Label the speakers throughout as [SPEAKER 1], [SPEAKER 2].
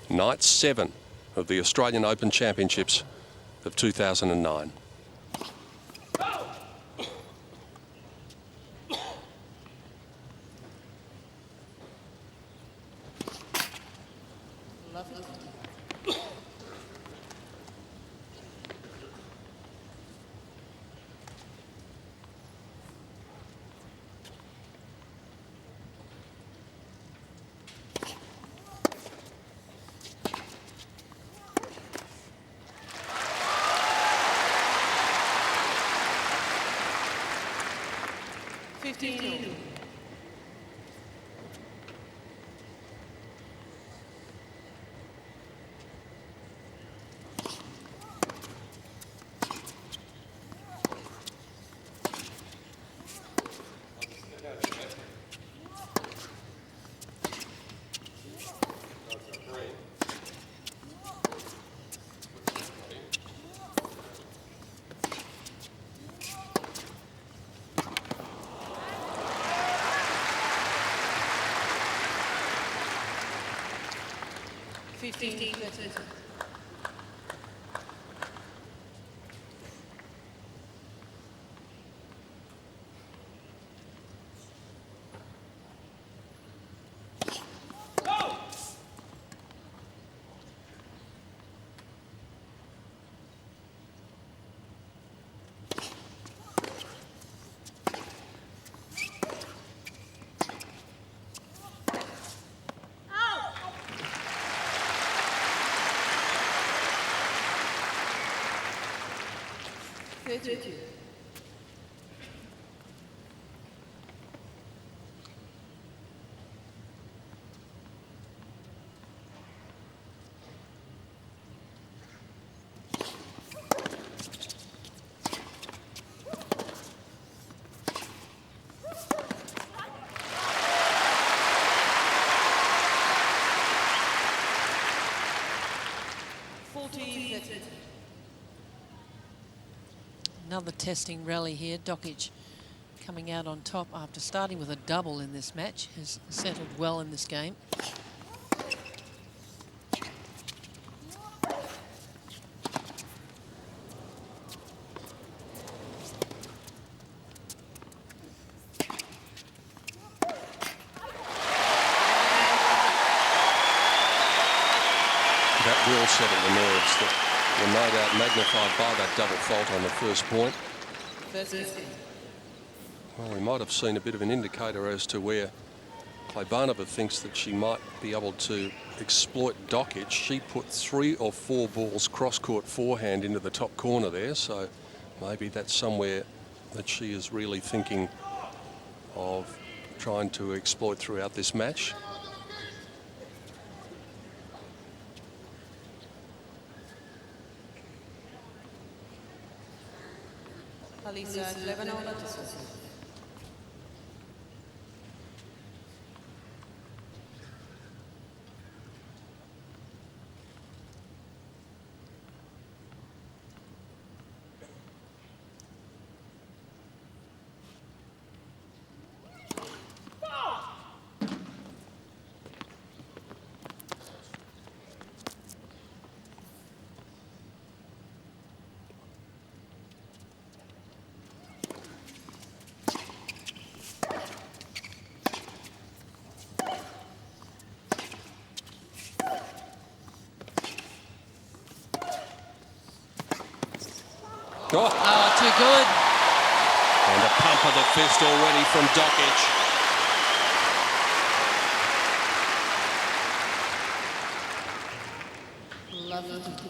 [SPEAKER 1] Night 7 of the Australian Open Championships of 2009.
[SPEAKER 2] Another testing rally here. Dokic coming out on top after starting with a double in this match. Has settled well in this game.
[SPEAKER 1] That will settle the nerves that were no doubt magnified by that double fault on the first point. Well, we might have seen a bit of an indicator as to where Kleybanova thinks that she might be able to exploit Dokic. She put 3 or 4 balls cross-court forehand into the top corner there, so maybe that's somewhere that she is really thinking of trying to exploit throughout this match.
[SPEAKER 3] Alisa Kleybanova to serve.
[SPEAKER 2] Oh, too good.
[SPEAKER 1] And a pump of the fist already from Dokic.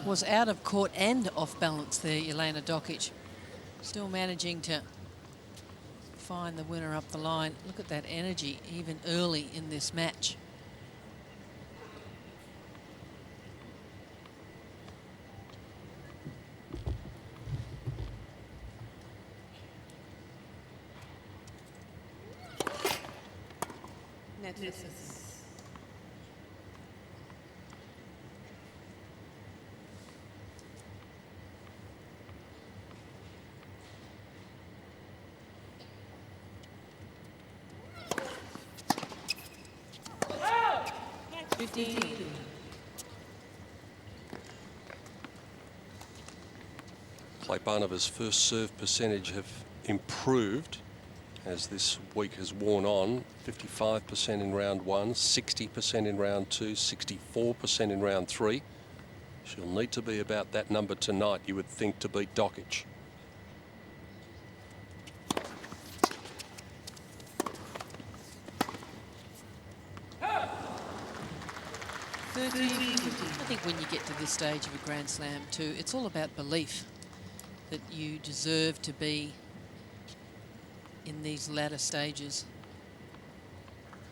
[SPEAKER 2] Was out of court and off balance there, Jelena Dokic. Still managing to find the winner up the line. Look at that energy even early in this match.
[SPEAKER 3] Networks.
[SPEAKER 1] Kleybanova's first serve percentage have improved as this week has worn on. 55% in round 1, 60% in round 2, 64% in round 3. She'll need to be about that number tonight, you would think, to beat Dokic.
[SPEAKER 2] I think when you get to this stage of a Grand Slam too, it's all about belief that you deserve to be in these latter stages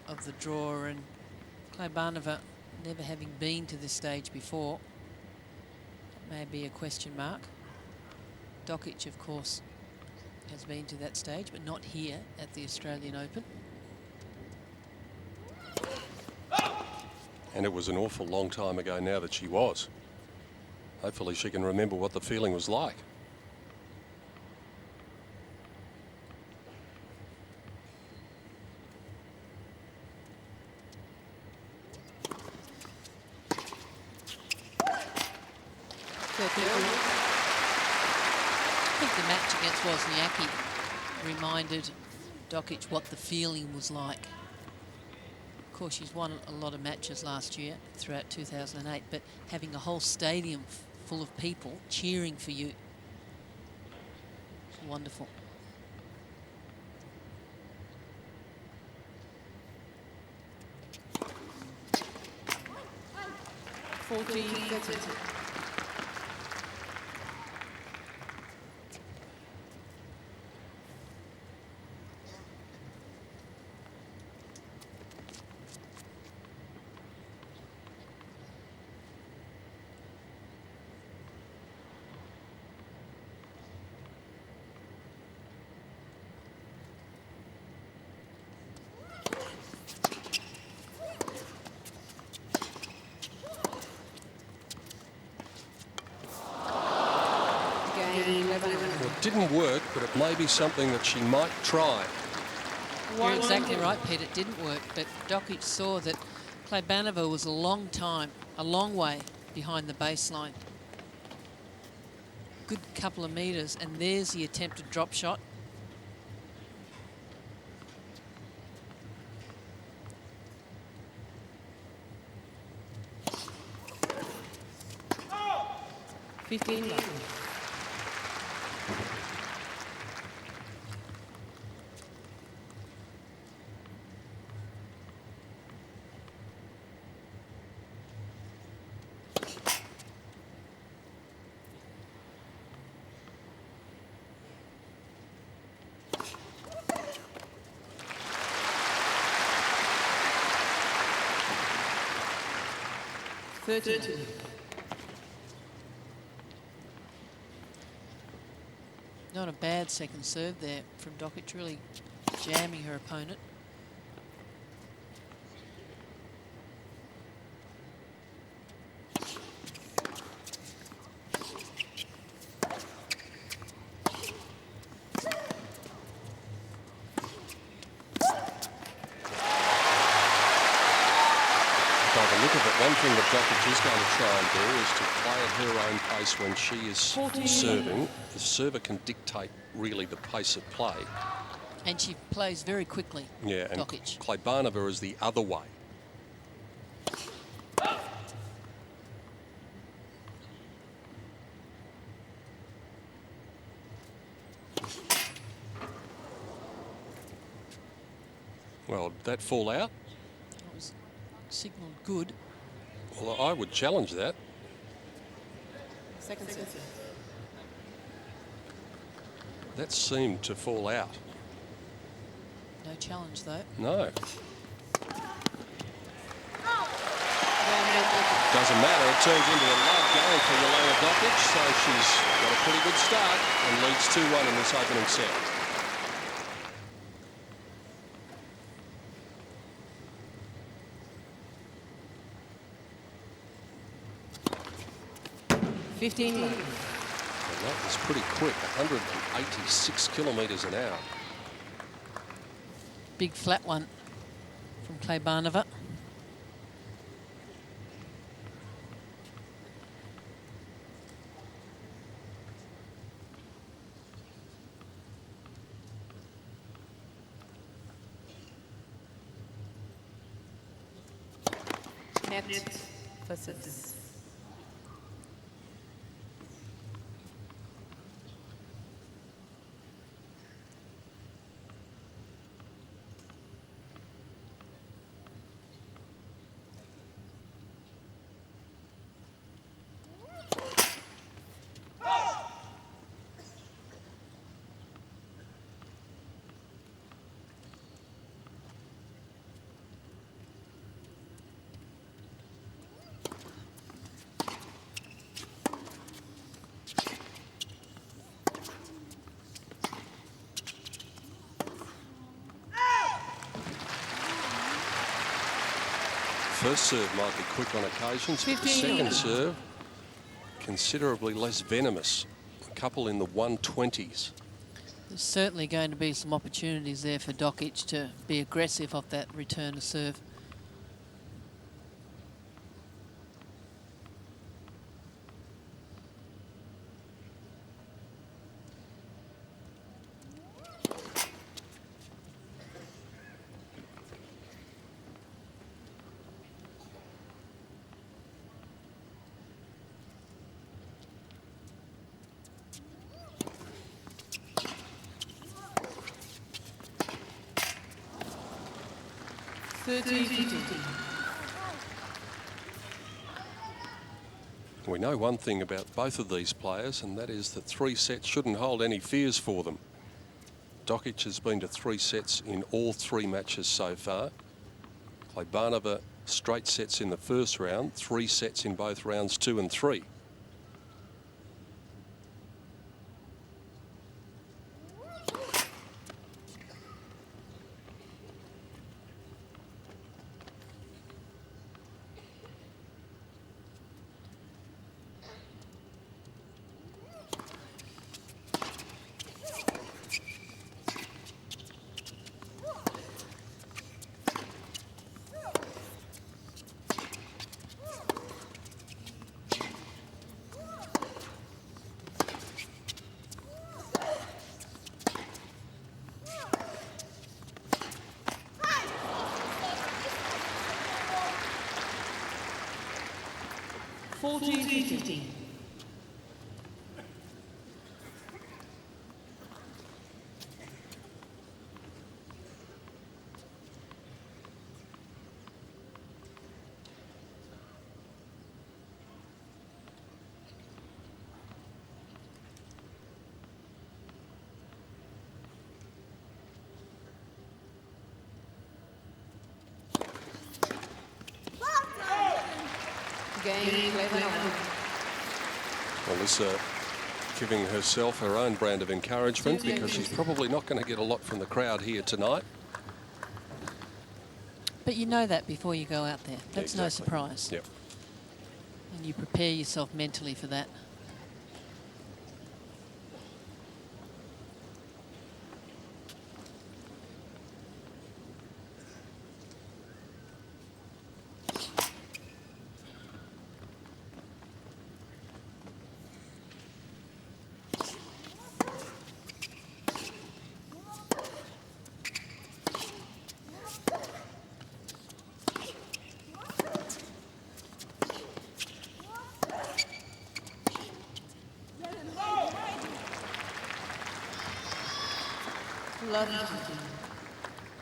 [SPEAKER 2] of the draw. And Kleybanova, never having been to this stage before, may be a question mark. Dokic, of course, has been to that stage, but not here at the Australian Open.
[SPEAKER 1] And it was an awful long time ago now that she was. Hopefully she can remember what the feeling was like.
[SPEAKER 2] I think the match against Wozniacki reminded Dokic what the feeling was like. Of course, she's won a lot of matches last year throughout 2008, but having a whole stadium full of people cheering for you, it's wonderful.
[SPEAKER 1] Well, it didn't work, but it may be something that she might try.
[SPEAKER 2] You're exactly right, Pete. It didn't work, but Dokic saw that Kleybanova was a long way behind the baseline. Good couple of metres, and there's the attempted drop shot. Not a bad second serve there from Dokic, really jamming her opponent.
[SPEAKER 1] One thing that Dokic is going to try and do is to play at her own pace when she is serving. The server can dictate really the pace of play.
[SPEAKER 2] And she plays very quickly.
[SPEAKER 1] Yeah, and
[SPEAKER 2] Dokic.
[SPEAKER 1] Kleybanova is the other way. Well, did that fall out?
[SPEAKER 2] It was signalled good.
[SPEAKER 1] Well, I would challenge that.
[SPEAKER 3] Second set.
[SPEAKER 1] That seemed to fall out.
[SPEAKER 2] No challenge, though.
[SPEAKER 1] No. Doesn't matter. It turns into a love game for Jelena Dokic, so she's got a pretty good start and leads 2-1 in this opening set.
[SPEAKER 3] Well,
[SPEAKER 1] that was pretty quick, 186 kilometres an hour.
[SPEAKER 2] Big flat one from Kleybanova.
[SPEAKER 3] net versus.
[SPEAKER 1] First serve might be quick on occasions, but the
[SPEAKER 2] 15.
[SPEAKER 1] second serve considerably less venomous. A couple in the 120s.
[SPEAKER 2] There's certainly going to be some opportunities there for Dokic to be aggressive off that return to serve.
[SPEAKER 1] We know one thing about both of these players, and that is that 3 sets shouldn't hold any fears for them. Dokic has been to 3 sets in all 3 matches so far. Kleybanova straight sets in the first round, 3 sets in both rounds 2 and 3.
[SPEAKER 3] Game, Kleybanova.
[SPEAKER 1] Alisa giving herself her own brand of encouragement because she's probably not going to get a lot from the crowd here tonight.
[SPEAKER 2] But you know that before you go out there. That's
[SPEAKER 1] Yeah,
[SPEAKER 2] no
[SPEAKER 1] exactly.
[SPEAKER 2] surprise.
[SPEAKER 1] Yep.
[SPEAKER 2] And you prepare yourself mentally for that.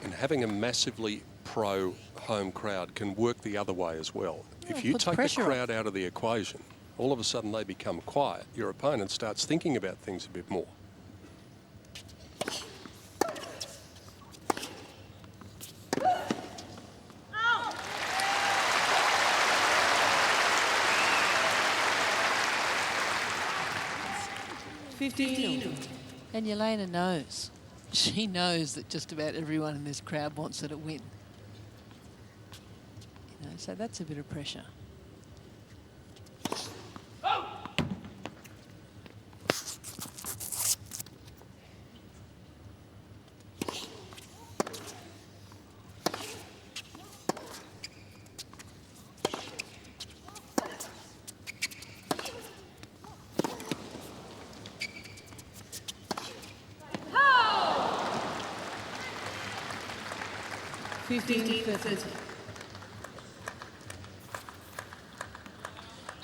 [SPEAKER 2] And having a massively pro home crowd can work the other way as well. Yeah,
[SPEAKER 1] If you
[SPEAKER 2] puts
[SPEAKER 1] take the
[SPEAKER 2] pressure on.
[SPEAKER 1] crowd out of the equation, all of a sudden they become quiet. Your opponent starts thinking about things a bit more.
[SPEAKER 2] And Jelena knows. She knows that just about everyone in this crowd wants her to win. You know, so that's a bit of pressure.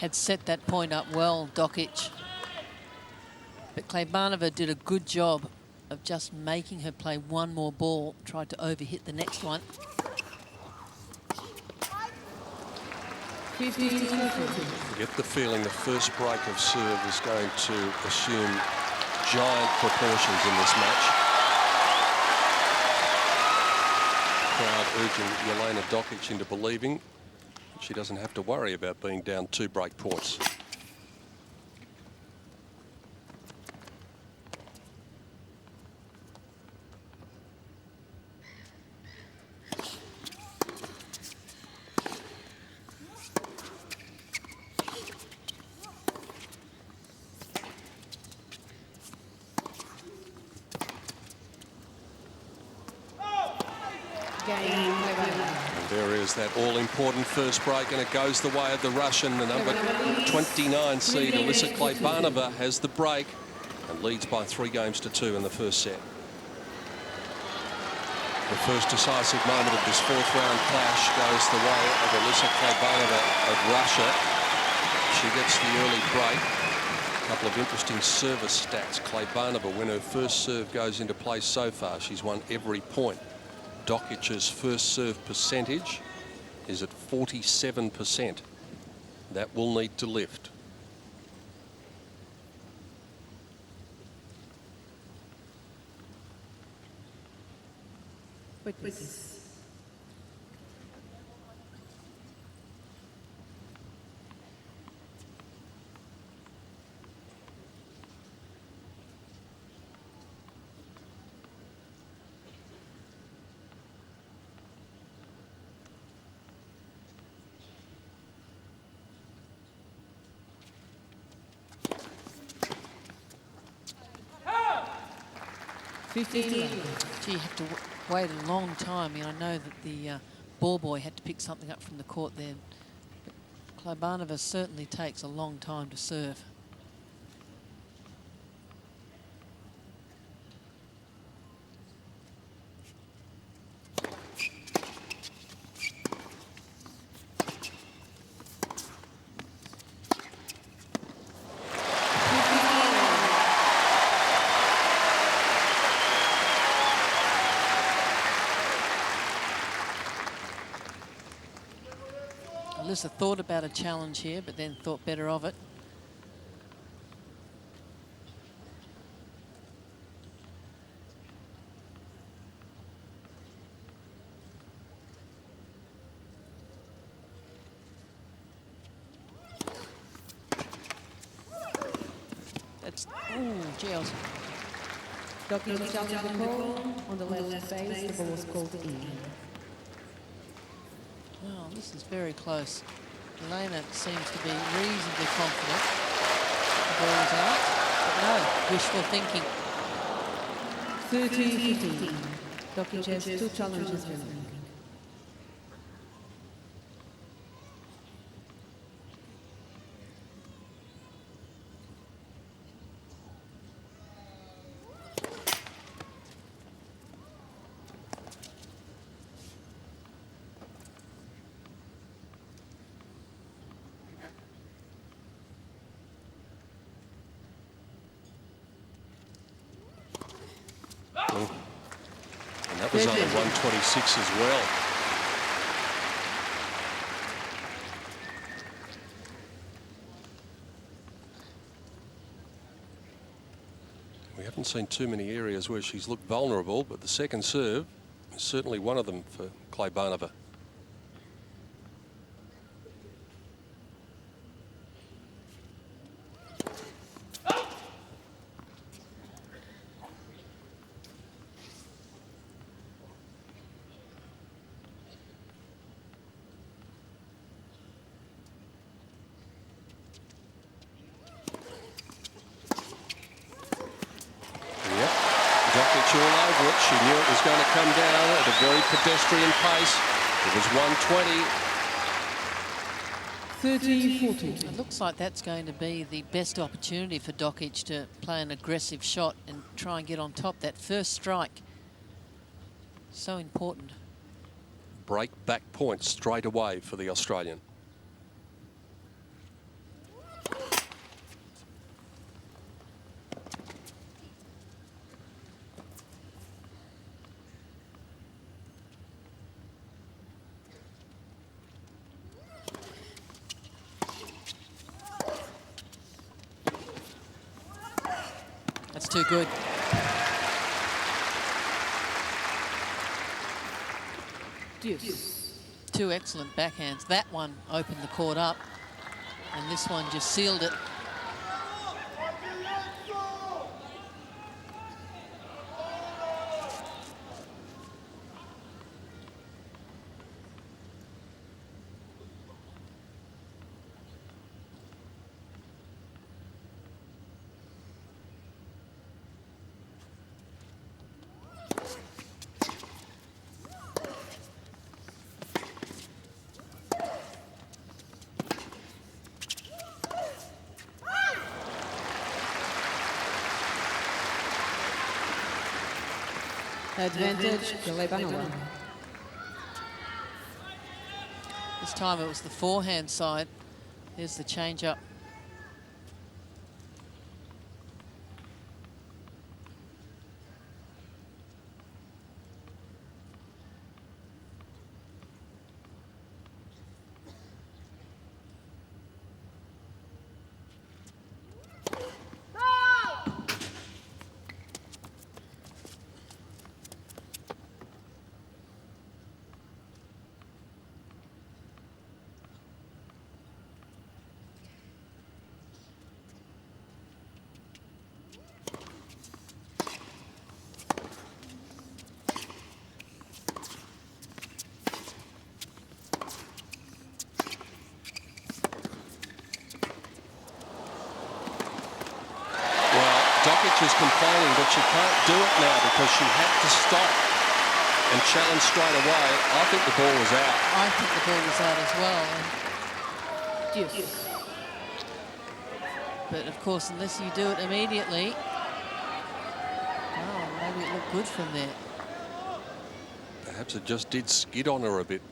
[SPEAKER 2] had set that point up well, Dokic. But Kleybanova did a good job of just making her play one more ball, tried to overhit the next one.
[SPEAKER 3] 50.
[SPEAKER 1] I get the feeling the first break of serve is going to assume giant proportions in this match. Crowd urging Jelena Dokic into believing she doesn't have to worry about being down 2 break points. There is that all-important first break, and it goes the way of the Russian. The number 29 seed, Alisa Kleybanova, has the break and leads by 3 games to 2 in the first set. The first decisive moment of this 4th round clash goes the way of Alisa Kleybanova of Russia. She gets the early break. A couple of interesting service stats. Kleybanova, when her first serve goes into play so far, she's won every point. Dokic's first serve percentage is at 47%. That will need to lift.
[SPEAKER 3] Witness. 15.
[SPEAKER 2] Gee, you have to wait a long time. I mean, I know that the ball boy had to pick something up from the court there. But Kleybanova certainly takes a long time to serve. Alisa thought about a challenge here, but then thought better of it. That's, ooh, jails.
[SPEAKER 3] Dokic shouted the call on the left face. The ball was called in.
[SPEAKER 2] Oh, this is very close. Jelena seems to be reasonably confident the ball is out, but no, wishful thinking.
[SPEAKER 3] 30-15. Dokic has 2 challenges remaining.
[SPEAKER 1] And that was only 126 as well. We haven't seen too many areas where she's looked vulnerable, but the second serve is certainly one of them for Kleybanova. Dokic all over it. She knew it was going to come down at a very pedestrian pace. It was 120.
[SPEAKER 3] 30-40.
[SPEAKER 2] It looks like that's going to be the best opportunity for Dokic to play an aggressive shot and try and get on top. That first strike, so important.
[SPEAKER 1] Break back points straight away for the Australian.
[SPEAKER 2] That's too good.
[SPEAKER 3] Deuce.
[SPEAKER 2] Two excellent backhands. That one opened the court up, and this one just sealed it.
[SPEAKER 3] Advantage, Kleybanova.
[SPEAKER 2] This time it was the forehand side. Here's the change up.
[SPEAKER 1] Dokic is complaining that she can't do it now because she had to stop and challenge straight away. I think the ball was out.
[SPEAKER 2] I think the ball was out as well.
[SPEAKER 3] Deuce.
[SPEAKER 2] But of course, unless you do it immediately, oh, maybe it looked good from there.
[SPEAKER 1] Perhaps it just did skid on her a bit.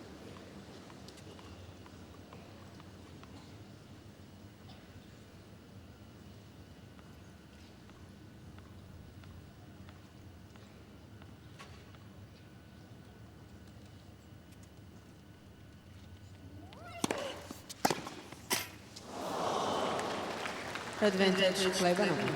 [SPEAKER 3] Advantage, Kleybanova.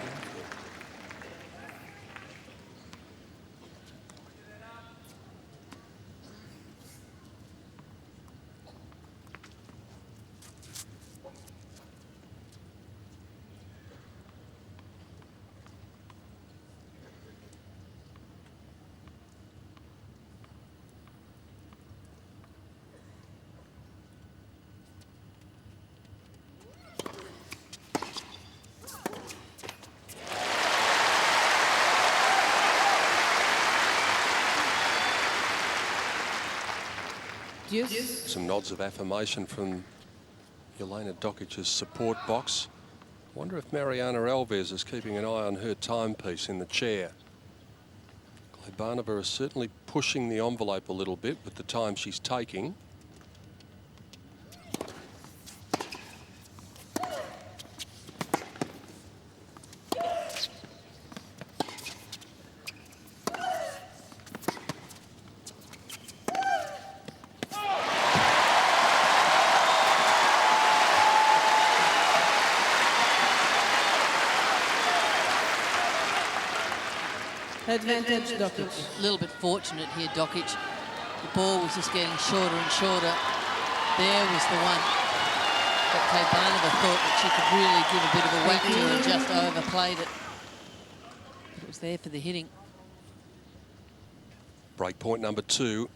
[SPEAKER 3] Deuce.
[SPEAKER 1] Some nods of affirmation from Jelena Dokic's support box. I wonder if Mariana Alves is keeping an eye on her timepiece in the chair. Kleybanova is certainly pushing the envelope a little bit with the time she's taking.
[SPEAKER 3] Advantage, Dokic.
[SPEAKER 2] A little bit fortunate here, Dokic. The ball was just getting shorter and shorter. There was the one that Kleybanova thought that she could really give a bit of a whack to and just overplayed it. But it was there for the hitting.
[SPEAKER 1] Break point number 2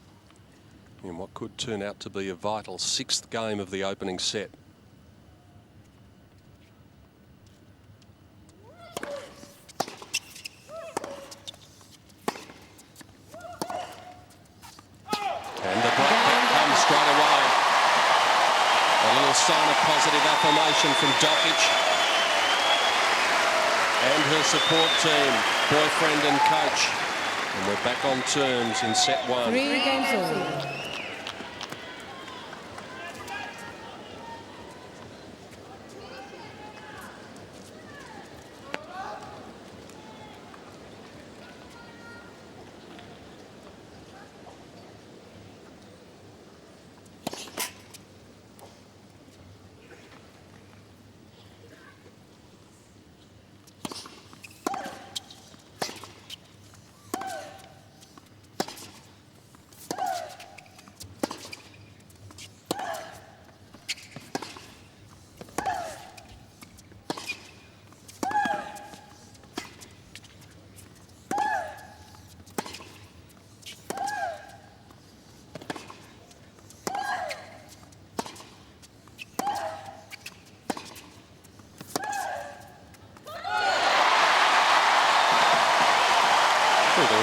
[SPEAKER 1] in what could turn out to be a vital 6th game of the opening set. And the block back comes straight away. A little sign of positive affirmation from Dokic and her support team, boyfriend and coach. And we're back on terms in set 1.
[SPEAKER 3] 3 games over.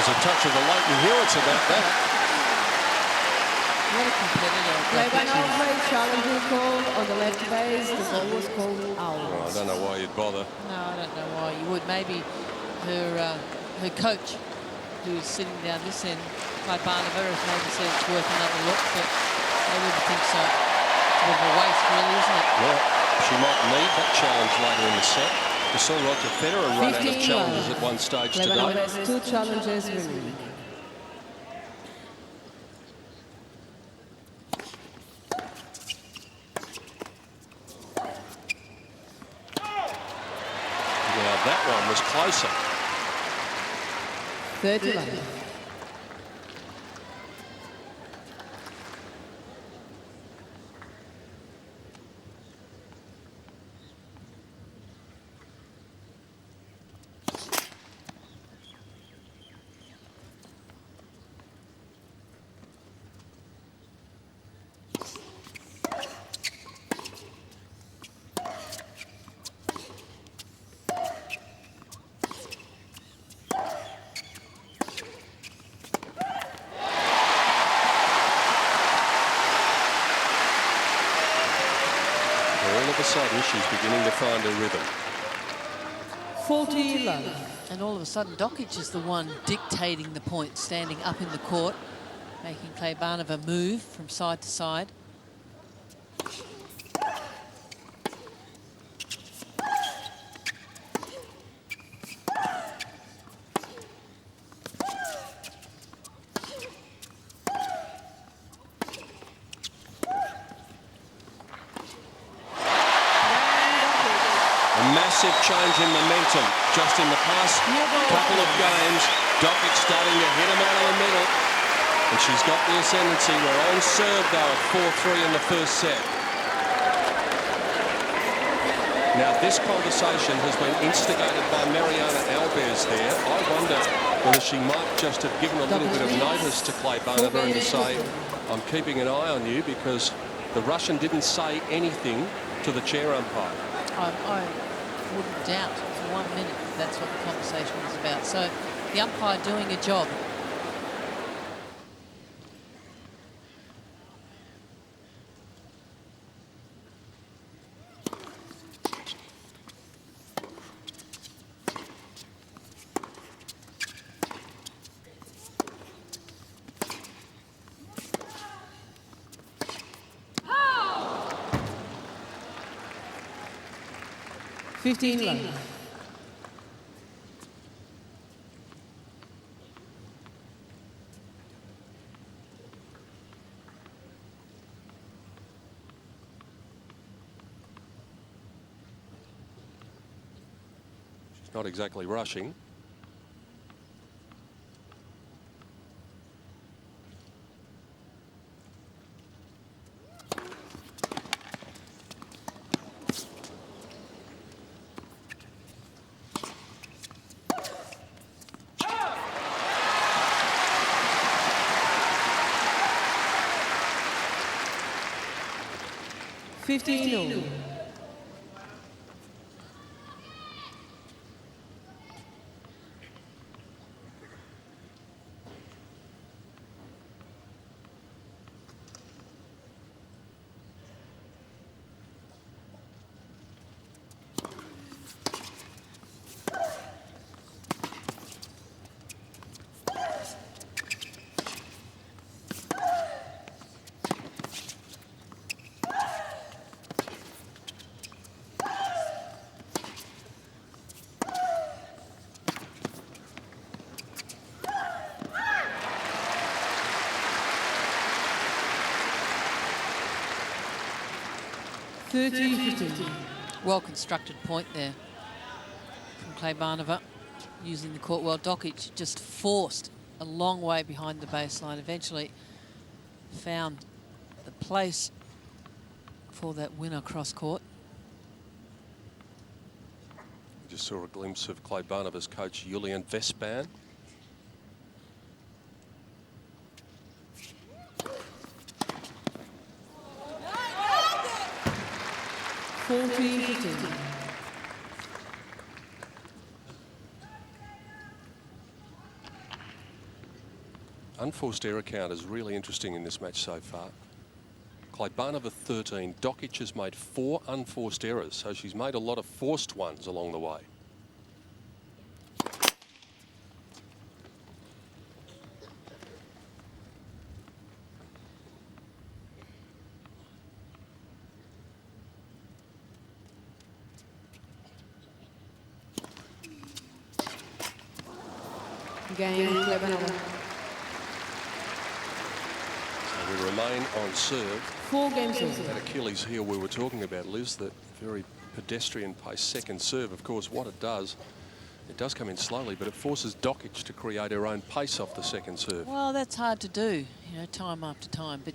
[SPEAKER 1] There's a touch of the latent Hewitts about that.
[SPEAKER 2] What a competitor.
[SPEAKER 3] Kleybanova, challenging call on the left base. The ball was called out.
[SPEAKER 1] Oh, I don't know why you'd bother.
[SPEAKER 2] No, I don't know why you would. Maybe her coach, who's sitting down this end, Kleybanova, has maybe said it's worth another look, but they wouldn't think so. It's a bit of a waste, really, isn't it?
[SPEAKER 1] Well, she might need that challenge later in the set. We saw Roger Federer run out of challenges at one stage today.
[SPEAKER 3] Kleybanova has 2 challenges remaining.
[SPEAKER 1] Now that one was closer.
[SPEAKER 3] 30 love.
[SPEAKER 1] All of a sudden, she's beginning to find her rhythm.
[SPEAKER 3] 40 love.
[SPEAKER 2] And all of a sudden, Dokic is the one dictating the point, standing up in the court, making Kleybanova move from side to side.
[SPEAKER 1] Massive change in momentum just in the past couple of games. Dokic starting to hit him out of the middle. And she's got the ascendancy. We're on serve, though, at 4-3 in the first set. Now, this conversation has been instigated by Mariana Alves there. I wonder whether she might just have given a little bit of notice to Kleybanova and to say, I'm keeping an eye on you, because the Russian didn't say anything to the chair umpire.
[SPEAKER 2] I wouldn't doubt for 1 minute that that's what the conversation was about. So the umpire doing a job.
[SPEAKER 3] Fifteen love.
[SPEAKER 1] She's not exactly rushing.
[SPEAKER 3] Fifteen all.
[SPEAKER 2] Well-constructed point there from Kleybanova, using the court well. Dokic just forced a long way behind the baseline, eventually found the place for that winner cross-court.
[SPEAKER 1] We just saw a glimpse of Kleybanova's coach, Julian Vespan. unforced error count is really interesting in this match so far. Kleybanova 13. Dokic has made 4 unforced errors, so she's made a lot of forced ones along the way.
[SPEAKER 3] Game, Kleybanova.
[SPEAKER 1] So we remain on serve.
[SPEAKER 3] 4 games over.
[SPEAKER 1] That Achilles heel we were talking about, Liz, that very pedestrian pace second serve. Of course, what it does come in slowly, but it forces Dokic to create her own pace off the second serve.
[SPEAKER 2] Well, that's hard to do, you know, time after time. But,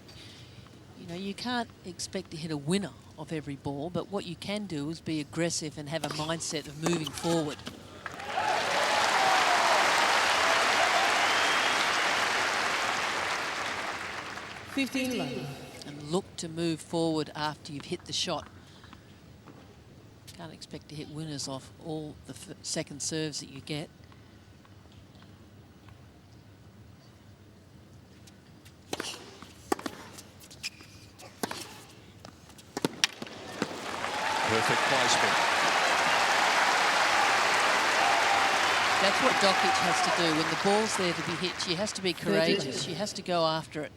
[SPEAKER 2] you know, you can't expect to hit a winner of every ball. But what you can do is be aggressive and have a mindset of moving forward. And look to move forward after you've hit the shot. Can't expect to hit winners off all the second serves that you get.
[SPEAKER 1] Perfect placement.
[SPEAKER 2] That's what Dokic has to do. When the ball's there to be hit, she has to be courageous. She has to go after it.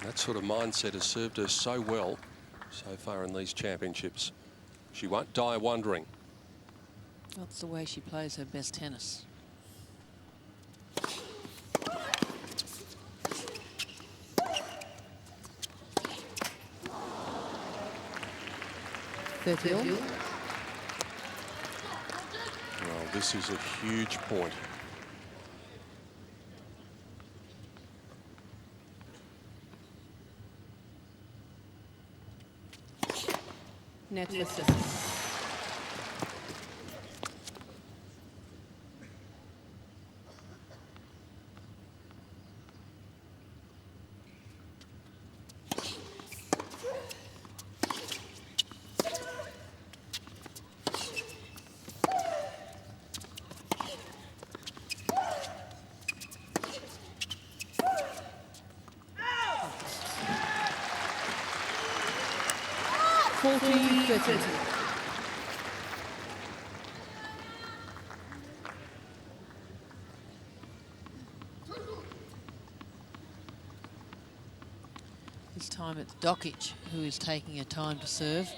[SPEAKER 1] That sort of mindset has served her so well so far in these championships. She won't die wondering.
[SPEAKER 2] That's the way she plays her best tennis.
[SPEAKER 1] Well, this is a huge point.
[SPEAKER 3] Net assist.
[SPEAKER 2] This time it's Dokic who is taking her time to serve.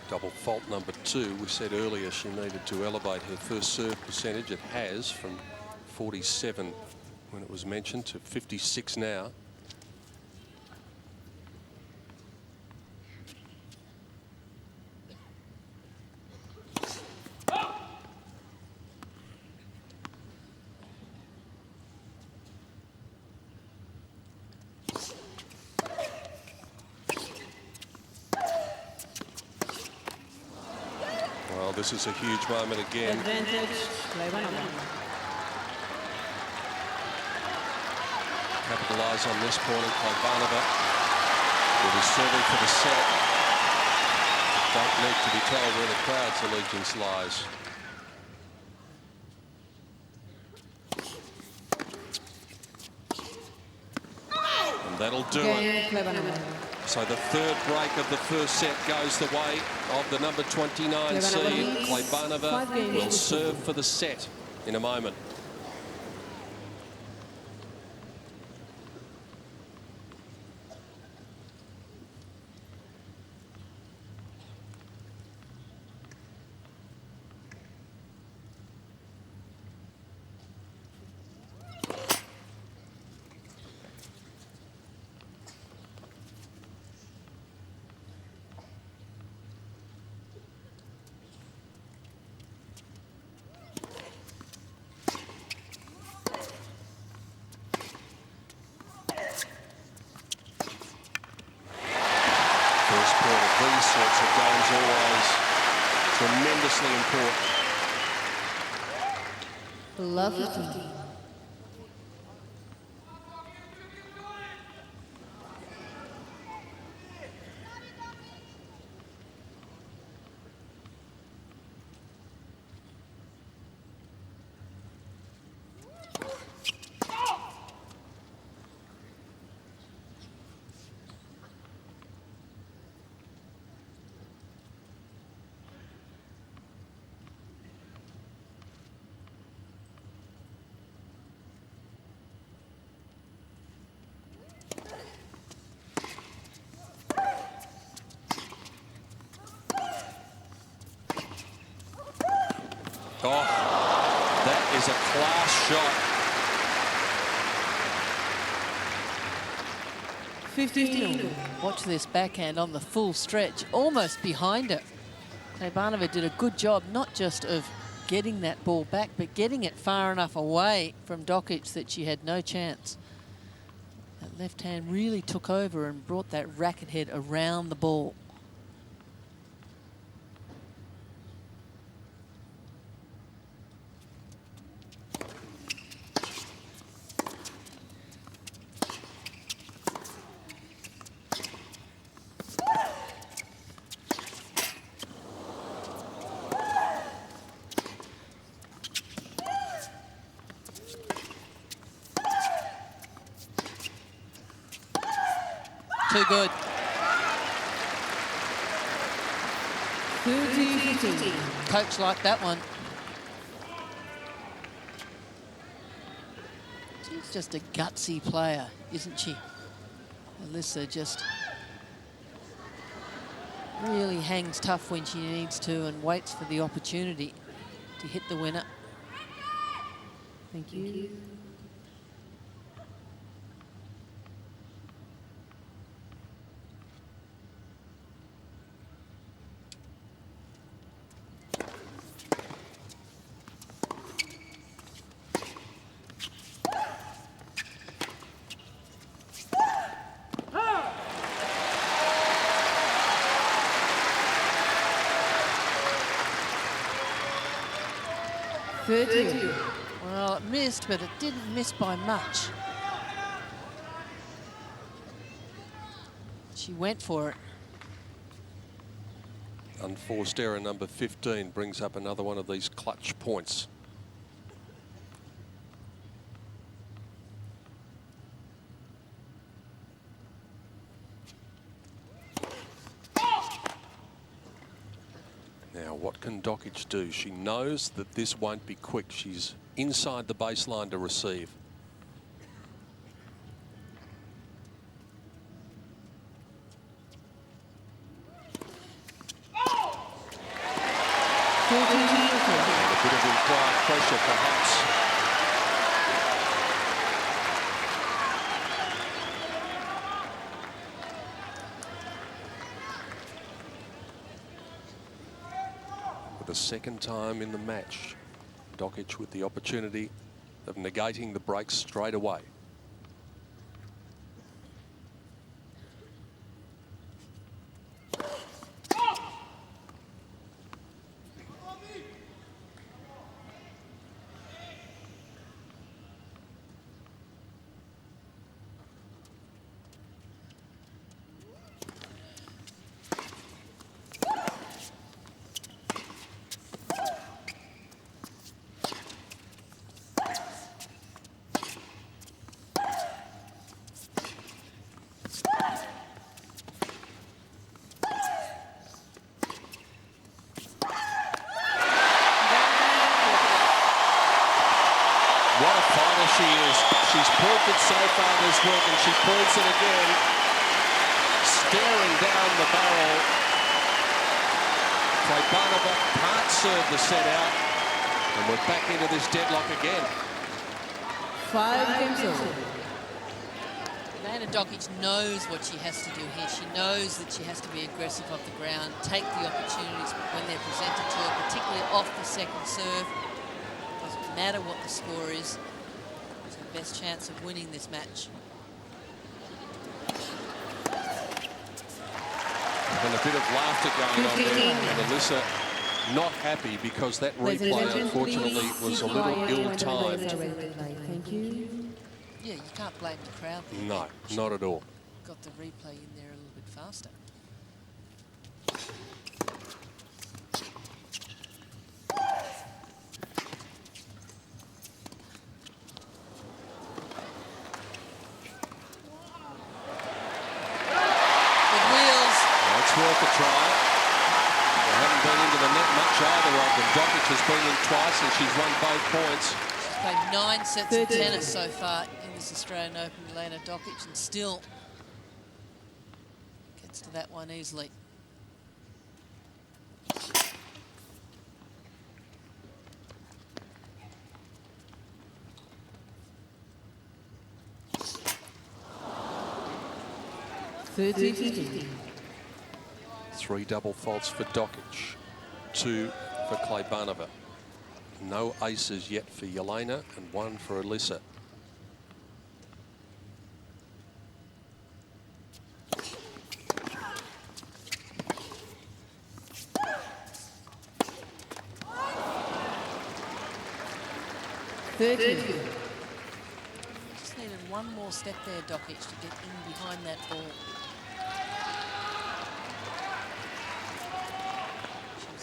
[SPEAKER 1] Double fault number 2. We said earlier she needed to elevate her first serve percentage. It has, from 47 when it was mentioned to 56 now. Well, this is a huge moment again.
[SPEAKER 3] Advantage, Kleybanova.
[SPEAKER 1] Capitalise on this point, and Kleybanova will be serving for the set. Don't need to be told where the crowd's allegiance lies. And that'll do it. So the third break of the first set goes the way of the number 29 seed. Kleybanova will serve for the set in a moment. First point of these sorts of games always tremendously important.
[SPEAKER 3] Lovely.
[SPEAKER 1] Oh, that is a class shot.
[SPEAKER 3] 15.
[SPEAKER 2] Watch this backhand on the full stretch, almost behind her. Kleybanova did a good job, not just of getting that ball back, but getting it far enough away from Dokic that she had no chance. That left hand really took over and brought that racket head around the ball. Too good.
[SPEAKER 3] 30-15.
[SPEAKER 2] Coach liked that one. She's just a gutsy player, isn't she? Alisa just really hangs tough when she needs to and waits for the opportunity to hit the winner.
[SPEAKER 3] Thank you.
[SPEAKER 2] Well, it missed, but it didn't miss by much. She went for it.
[SPEAKER 1] Unforced error number 15 brings up another one of these clutch points. Now, what can Dokic do? She knows that this won't be quick. She's inside the baseline to receive. And a bit of implied pressure, perhaps. For the second time in the match, Dokic with the opportunity of negating the breaks straight away. What a fighter she is. She's proved it so far this week, and she proves it again. Staring down the barrel. Kleybanova can't serve the set out, and we're back into this deadlock again.
[SPEAKER 3] 5 games over.
[SPEAKER 2] Jelena Dokic knows what she has to do here. She knows that she has to be aggressive off the ground, take the opportunities when they're presented to her, particularly off the second serve. Doesn't matter what the score is. It's her best chance of winning this match.
[SPEAKER 1] And a bit of laughter going on there. And Alisa not happy because that replay, unfortunately, was a little ill-timed.
[SPEAKER 3] Thank you.
[SPEAKER 2] Yeah, you can't blame the crowd.
[SPEAKER 1] No, not at all.
[SPEAKER 2] Got the replay in there a little bit faster.
[SPEAKER 1] Worth a try. They haven't been into the net much either of them. Dokic has been in twice and she's won both points.
[SPEAKER 2] She's played 9 sets of tennis so far in this Australian Open, Jelena Dokic, and still gets to that one easily.
[SPEAKER 1] Three double faults for Dokic, 2 for Kleybanova. No aces yet for Jelena and 1 for Alisa.
[SPEAKER 2] Just needed one more step there, Dokic, to get in behind that ball.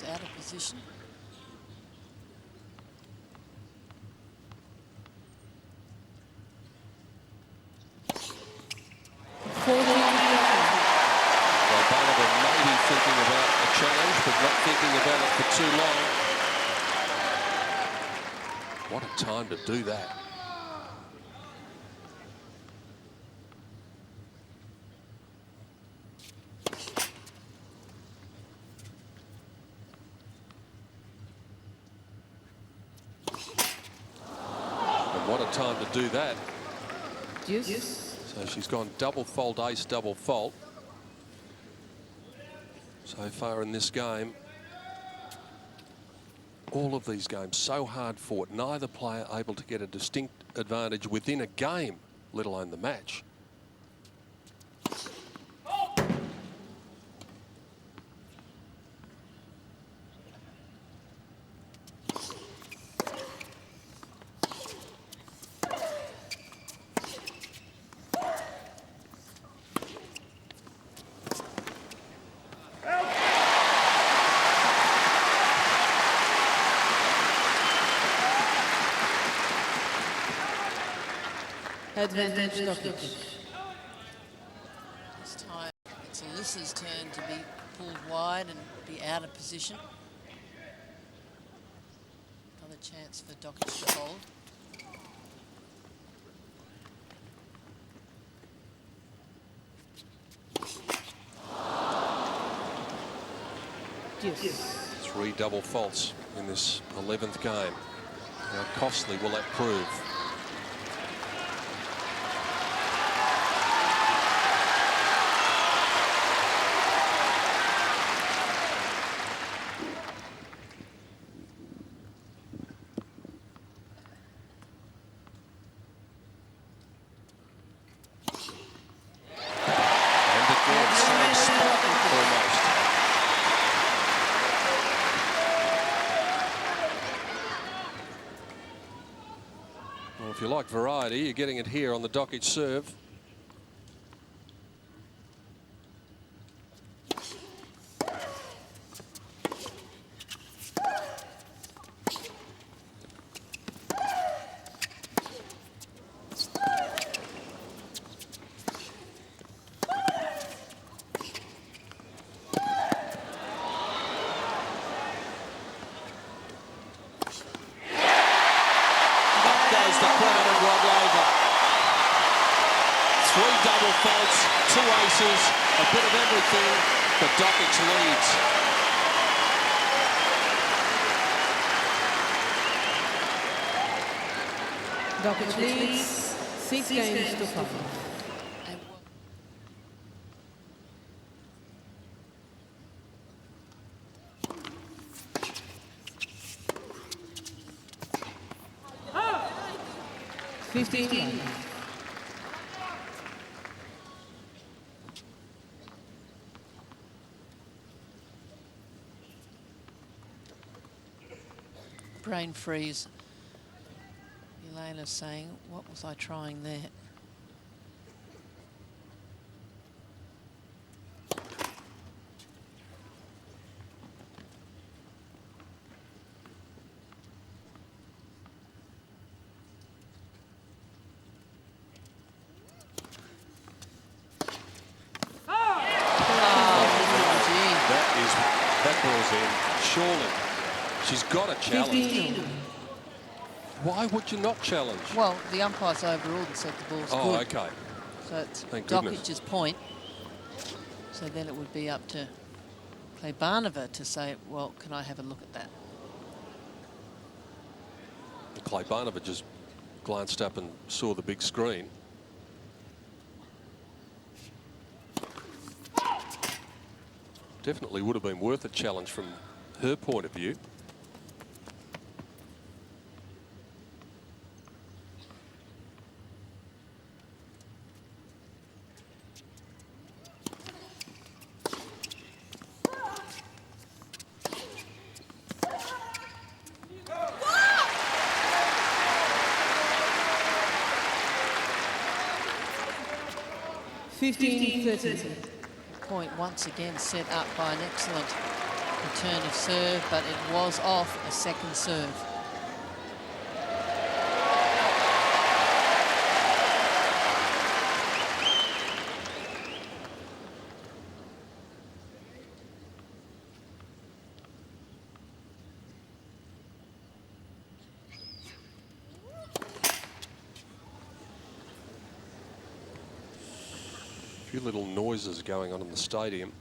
[SPEAKER 2] Out of position.
[SPEAKER 1] Kleybanova may be thinking about a challenge, but not thinking about it for too long. What a time to do that. What a time to do that.
[SPEAKER 3] Yes.
[SPEAKER 1] So she's gone double fault, ace, double fault. So far in this game, all of these games so hard fought. Neither player able to get a distinct advantage within a game, let alone the match.
[SPEAKER 3] Advantage Dokic.
[SPEAKER 2] This time it's Alisa's turn to be pulled wide and be out of position. Another chance for Dokic to hold.
[SPEAKER 3] Yes.
[SPEAKER 1] 3 double faults in this 11th game. How costly will that prove? If you like variety, you're getting it here on the Dokic serve. Faults, 2 aces, a bit of everything, but Dokic leads.
[SPEAKER 3] Dokic leads 6 games to 5. 15.
[SPEAKER 2] brain freeze. Jelena's saying, what was I trying there?
[SPEAKER 1] That ball's in. Surely. She's got a challenge.
[SPEAKER 3] 15.
[SPEAKER 1] Why would you not challenge?
[SPEAKER 2] Well, the umpires overruled and said the ball's
[SPEAKER 1] Oh,
[SPEAKER 2] good.
[SPEAKER 1] okay.
[SPEAKER 2] So it's
[SPEAKER 1] Thank goodness.
[SPEAKER 2] Dokic's point. So then it would be up to Kleybanova to say, well, can I have a look at that?
[SPEAKER 1] Kleybanova just glanced up and saw the big screen. Definitely would have been worth a challenge from her point of view.
[SPEAKER 2] Point once again set up by an excellent return of serve, but it was off a second serve.
[SPEAKER 1] A few little noises going on in the stadium.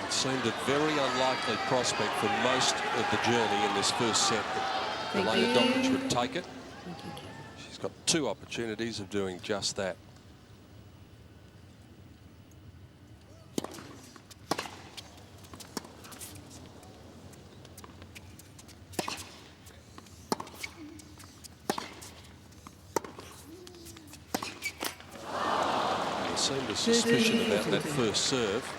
[SPEAKER 1] It seemed a very unlikely prospect for most of the journey in this first set that Jelena Dokic would take it. She's got two opportunities of doing just that. There seemed a suspicion about that first serve.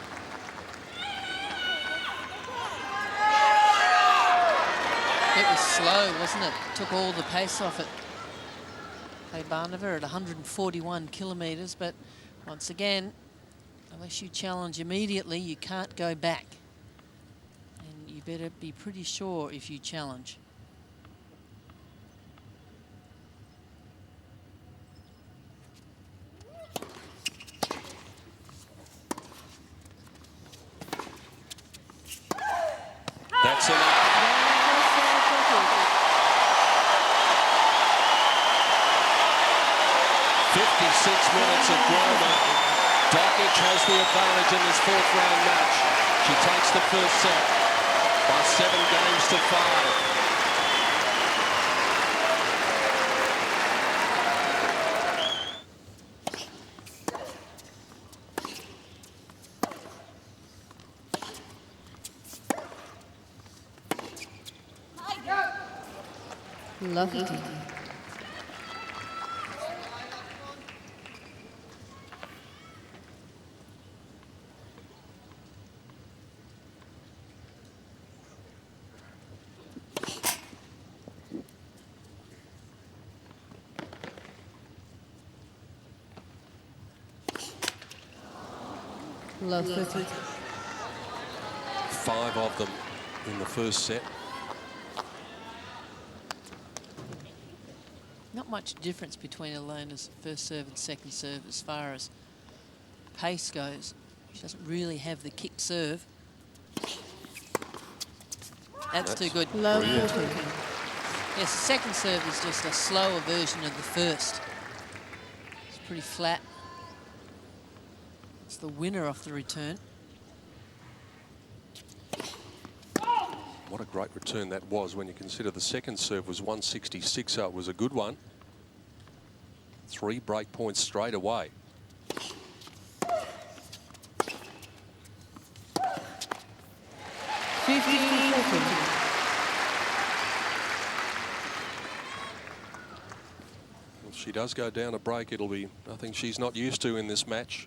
[SPEAKER 2] It was slow, wasn't it? Took all the pace off it. Kleybanova at 141 kilometres, but once again, unless you challenge immediately, you can't go back. And you better be pretty sure if you challenge.
[SPEAKER 1] That's enough. 56 minutes of drama. Dokic has the advantage in this fourth round match. She takes the first set by 7 games to 5.
[SPEAKER 3] Lovely. Love 30.
[SPEAKER 1] 5 of them in the first set.
[SPEAKER 2] Not much difference between Jelena's first serve and second serve as far as pace goes. She doesn't really have the kick serve. That's too good.
[SPEAKER 3] Love 40.
[SPEAKER 2] Yes, the second serve is just a slower version of the first. It's pretty flat. It's the winner off the return.
[SPEAKER 1] What a great return that was when you consider the second serve was 166, so it was a good one. 3 break points straight away. she does go down a break, it'll be nothing she's not used to in this match.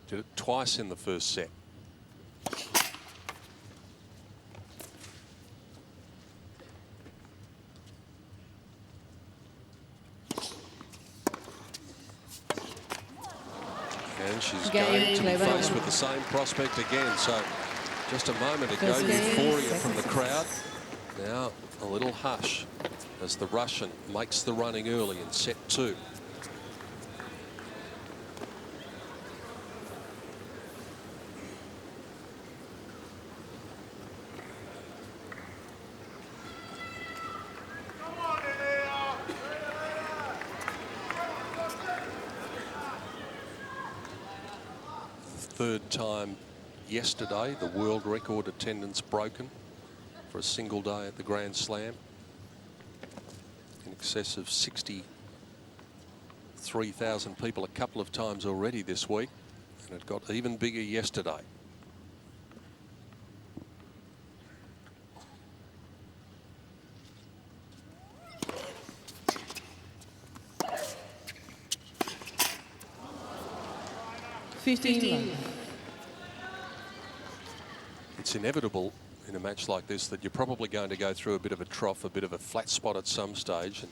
[SPEAKER 1] Did it twice in the first set. And she's going to be faced with the same prospect again. So just a moment ago, euphoria from the crowd. Now a little hush as the Russian makes the running early in set 2. Third time yesterday, the world record attendance broken for a single day at the Grand Slam. In excess of 63,000 people a couple of times already this week, and it got even bigger yesterday. It's inevitable in a match like this that you're probably going to go through a bit of a trough, a bit of a flat spot at some stage. And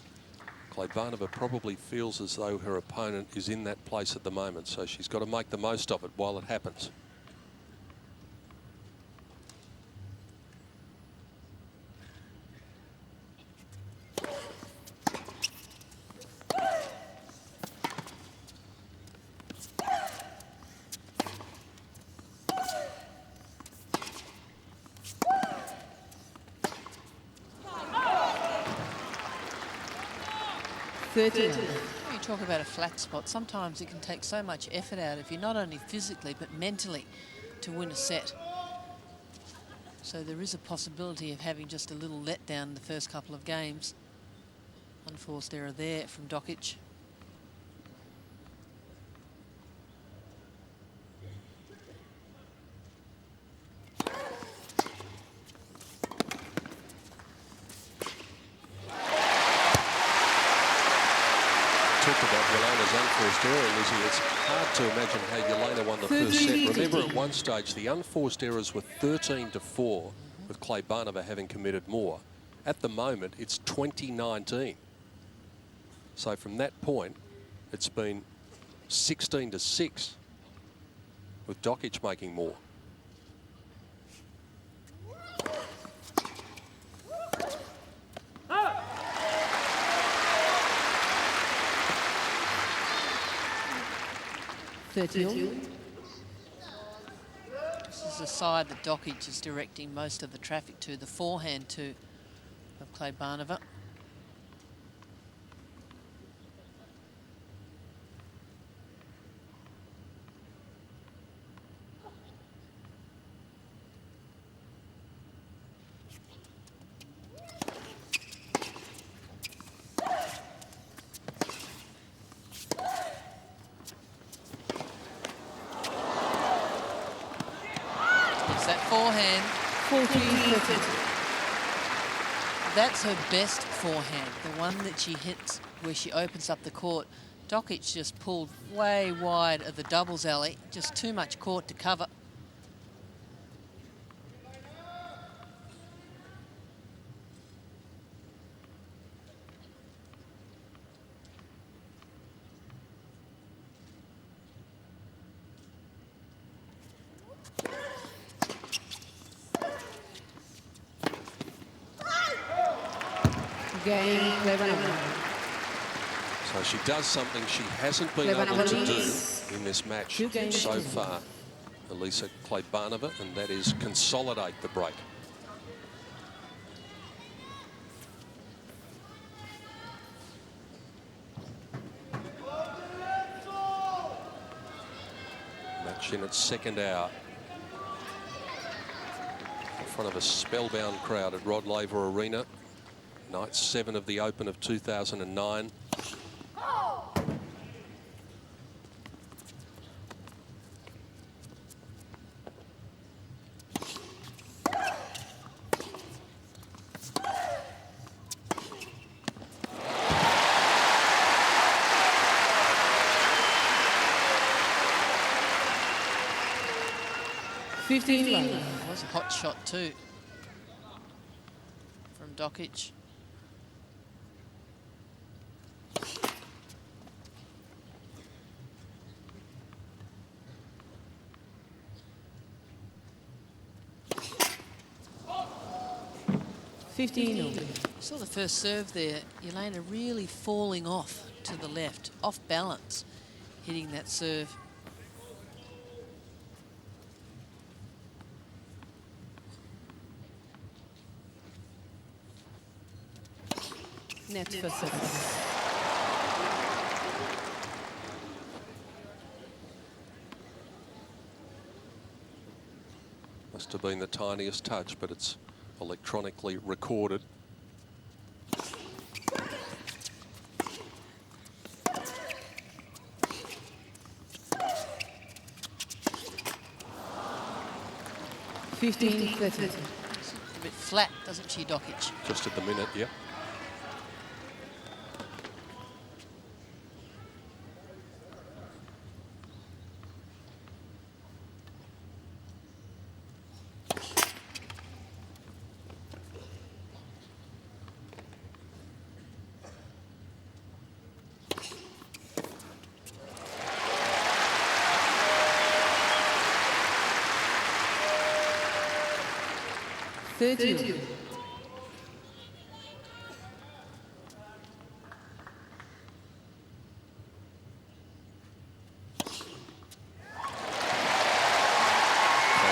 [SPEAKER 1] Kleybanova probably feels as though her opponent is in that place at the moment. So she's got to make the most of it while it happens.
[SPEAKER 2] When you talk about a flat spot, sometimes it can take so much effort out of you, not only physically but mentally, to win a set. So there is a possibility of having just a little letdown in the first couple of games. Unforced error there from Dokic.
[SPEAKER 1] Unforced error, Lizzie. It's hard to imagine how Jelena won the first set. Remember, at one stage, the unforced errors were 13-4, with Kleybanova having committed more. At the moment, it's 20-19. So from that point, it's been 16-6, with Dokic making more.
[SPEAKER 2] This is the side that Dokic is directing most of the traffic to, the forehand to of Kleybanova. Forehand. 14-15. That's her best forehand, the one that she hits where she opens up the court. Dokic just pulled way wide of the doubles alley, just too much court to cover.
[SPEAKER 1] So she does something she hasn't been able to do in this match so far, Alisa Kleybanova, and that is consolidate the break. Match in its second hour. In front of a spellbound crowd at Rod Laver Arena. Night 7 of the Open of 2009.
[SPEAKER 3] 15 love.
[SPEAKER 2] It was a hot shot too from Dokic. Saw the first serve there. Jelena really falling off to the left, off balance, hitting that serve.
[SPEAKER 3] Net for service.
[SPEAKER 1] Must have been the tiniest touch, but it's electronically recorded.
[SPEAKER 2] A bit flat, doesn't she, Dokic?
[SPEAKER 1] Just at the minute, yeah.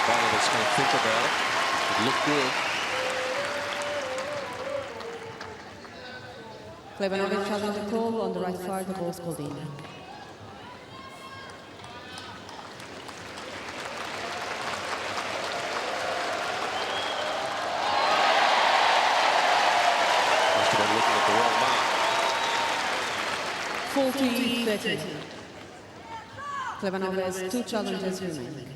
[SPEAKER 1] Kleybanova going to think about it. It looked good.
[SPEAKER 3] Kleybanova challenge the call on the right side, the ball's called in.
[SPEAKER 1] Must have been looking at the wrong mark.
[SPEAKER 3] 40-30. Kleybanova has 2 challenges remaining.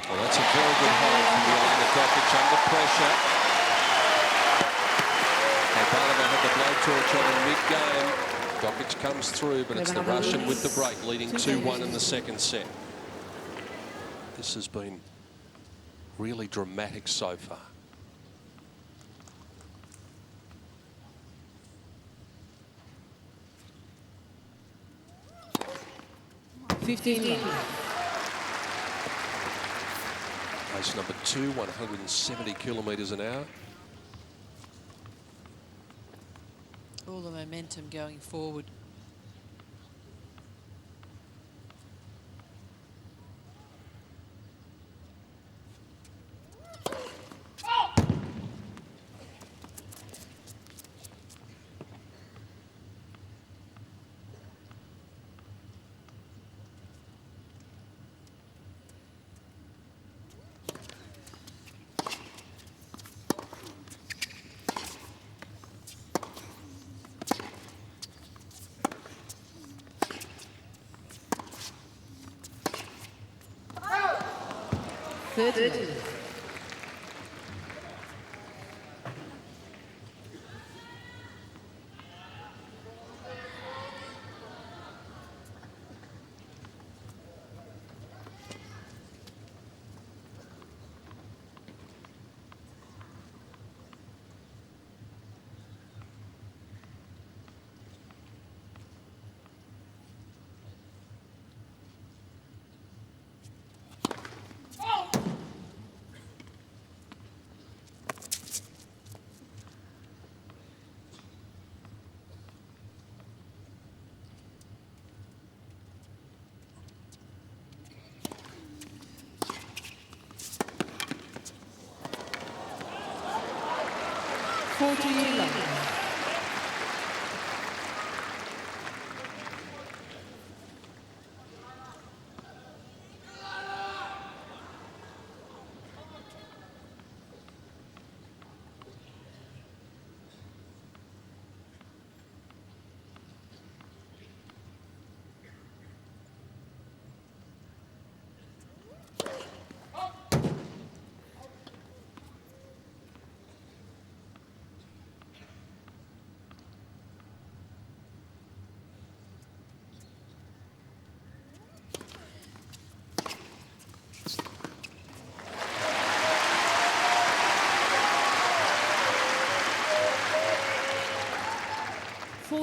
[SPEAKER 1] Well, that's a very good hold from Jelena Dokic under pressure. Kleybanova had the blowtorch on in mid-game. Dokic comes through, but it's the Russian with the break, leading 2-1 in the second set. This has been really dramatic so far. Race number 2, 170 kilometres an hour.
[SPEAKER 2] All the momentum going forward.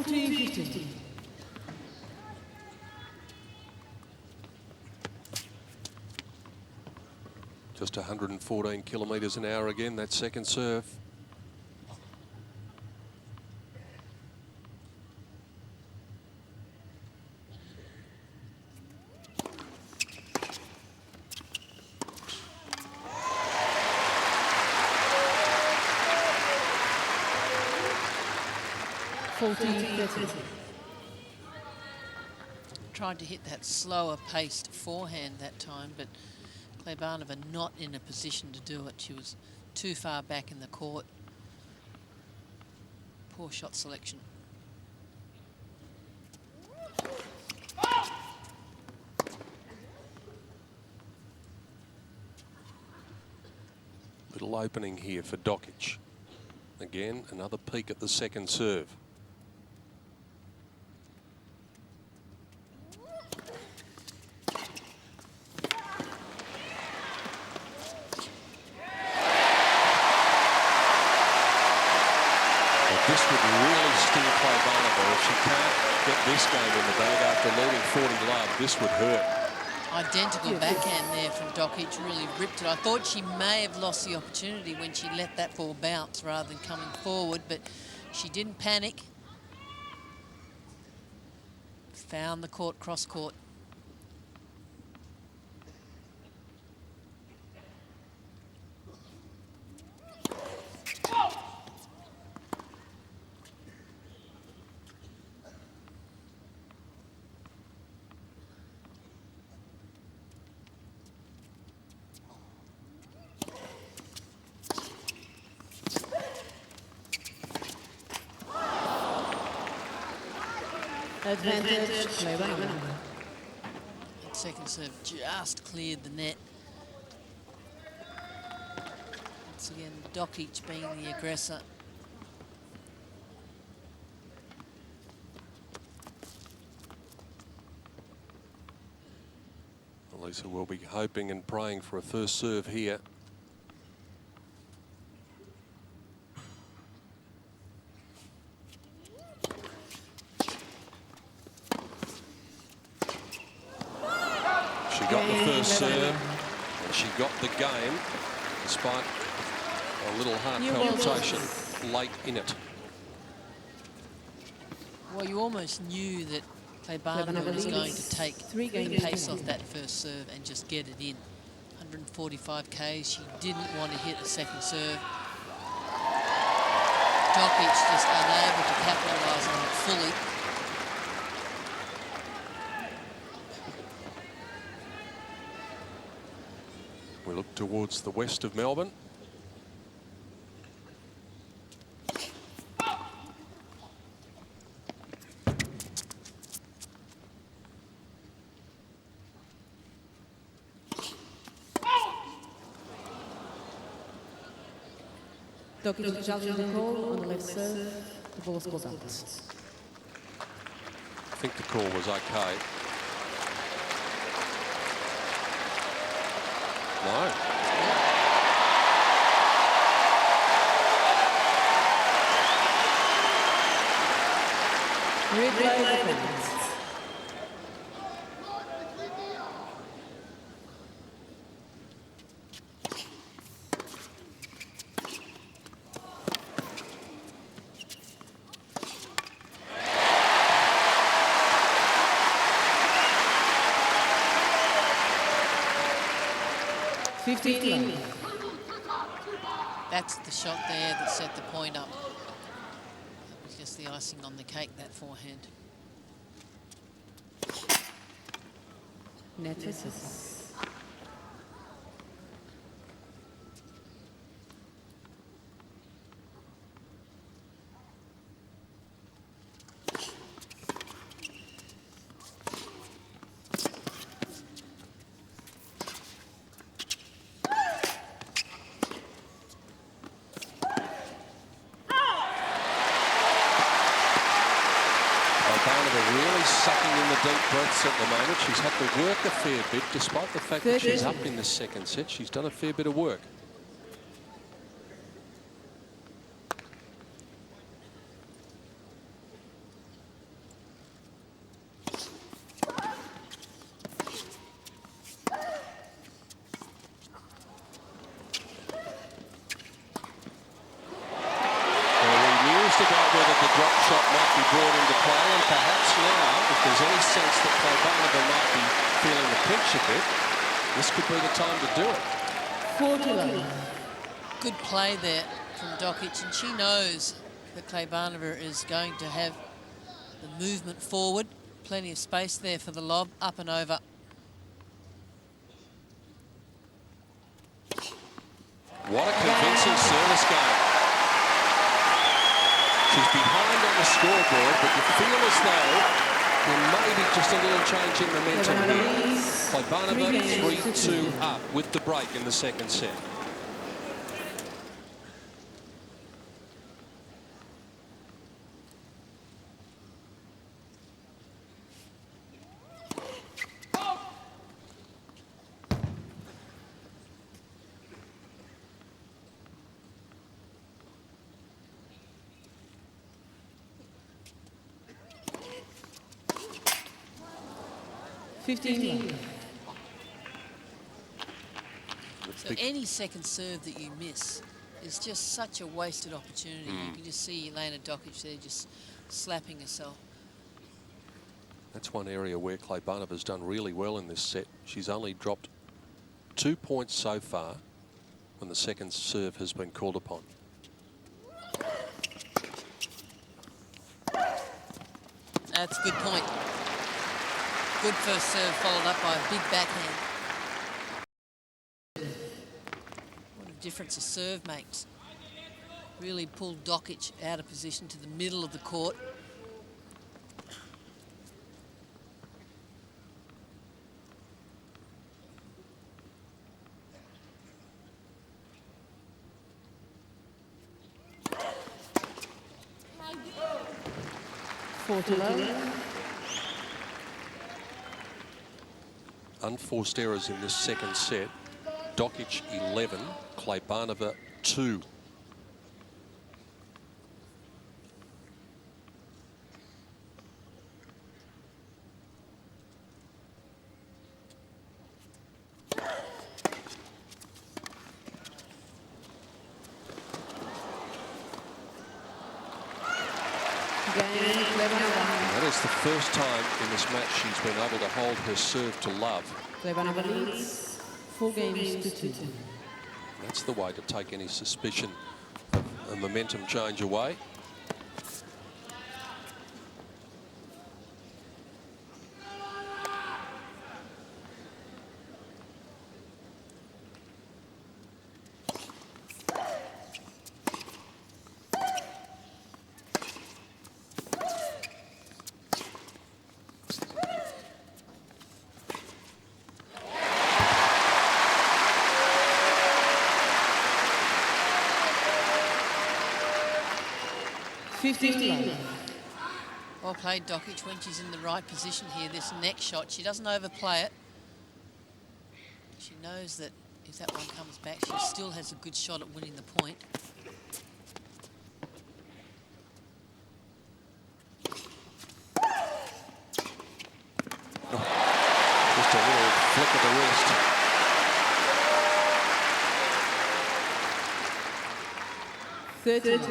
[SPEAKER 3] 14-15.
[SPEAKER 1] Just 114 kilometres an hour again, that second serve.
[SPEAKER 2] Tried to hit that slower paced forehand that time, but Kleybanova not in a position to do it. She was too far back in the court. Poor shot selection.
[SPEAKER 1] Little opening here for Dokic. Again, another peek at the second serve. This would really sting Kleybanova. If she can't get this game in the bag after leading 40-love, this would hurt.
[SPEAKER 2] Identical backhand there from Dokic, really ripped it. I thought she may have lost the opportunity when she let that ball bounce rather than coming forward, but she didn't panic. Found the court, cross court.
[SPEAKER 3] Advantage, Kleybanova.
[SPEAKER 2] That second serve just cleared the net. Once again, Dokic being the aggressor.
[SPEAKER 1] Alisa will be hoping and praying for a first serve here. She got the first serve, and she got the game, despite a little heart palpitation late in it.
[SPEAKER 2] Well, you almost knew that Kleybanova was going to take the pace off that first serve and just get it in. 145 Ks, she didn't want to hit a second serve. Dokic just unable to capitalise on it fully.
[SPEAKER 1] We look towards the west of Melbourne.
[SPEAKER 3] Dokic challenging the call on the left serve. The ball goes out.
[SPEAKER 1] I think the call was okay. No.
[SPEAKER 3] Replay defense.
[SPEAKER 2] That's the shot there that set the point up. That was just the icing on the cake, that forehand.
[SPEAKER 3] Net misses.
[SPEAKER 1] Really sucking in the deep breaths at the moment. She's had to work a fair bit, despite the fact that she's up in the second set. She's done a fair bit of work. bench a bit, this could be the time to do it.
[SPEAKER 3] 40.
[SPEAKER 2] Good play there from Dokic, and she knows that Kleybanova is going to have the movement forward. Plenty of space there for the lob, up and over.
[SPEAKER 1] What a convincing service game. She's behind on the scoreboard, but you feel as though there may be just a little change in momentum here. Kleybanova 3-2 up with the break in the second set.
[SPEAKER 2] So any second serve that you miss is just such a wasted opportunity. You can just see Jelena Dokic there just slapping herself.
[SPEAKER 1] That's one area where Kleybanova's done really well in this set. She's only dropped 2 points so far when the second serve has been called upon.
[SPEAKER 2] That's a good point. Good first serve followed up by a big backhand. What a difference a serve makes. Really pulled Dokic out of position to the middle of the court.
[SPEAKER 1] Unforced errors in this second set. Dokic 11, Kleybanova 2. That is the first time in this match she's been able to hold her serve to love.
[SPEAKER 3] Kleybanova leads 4 games to 2.
[SPEAKER 1] That's the way to take any suspicion of a momentum change away.
[SPEAKER 2] Well played, Dokic, when she's in the right position here. This next shot, she doesn't overplay it. She knows that if that one comes back, she still has a good shot at winning the point.
[SPEAKER 1] Just a little flick of the wrist.
[SPEAKER 3] Third.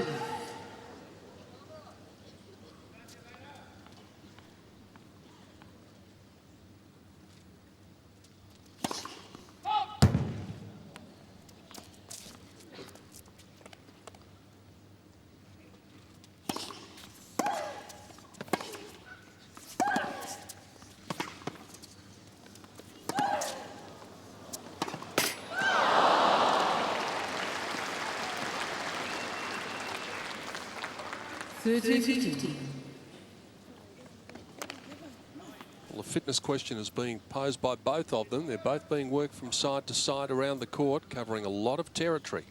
[SPEAKER 1] Well, the fitness question is being posed by both of them. They're both being worked from side to side around the court, covering a lot of territory.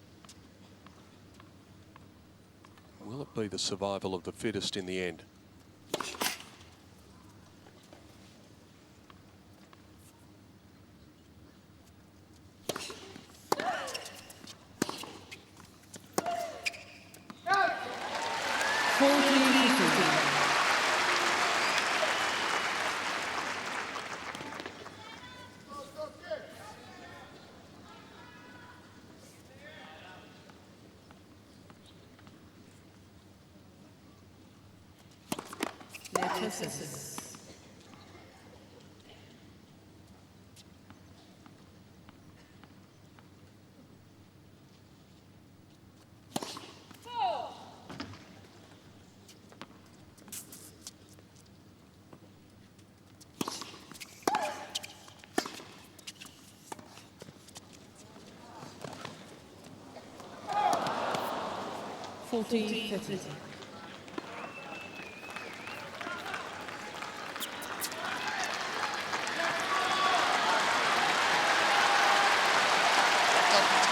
[SPEAKER 1] Will it be the survival of the fittest in the end?
[SPEAKER 3] 40-30.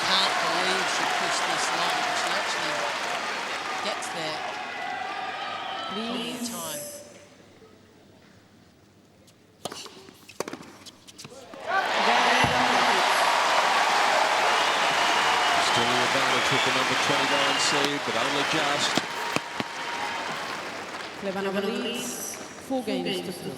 [SPEAKER 2] Can't believe she pushed this long. She actually gets there in time.
[SPEAKER 1] Still the advantage with the number 29 seed, but only just.
[SPEAKER 3] Kleybanova leads 4 games to 4.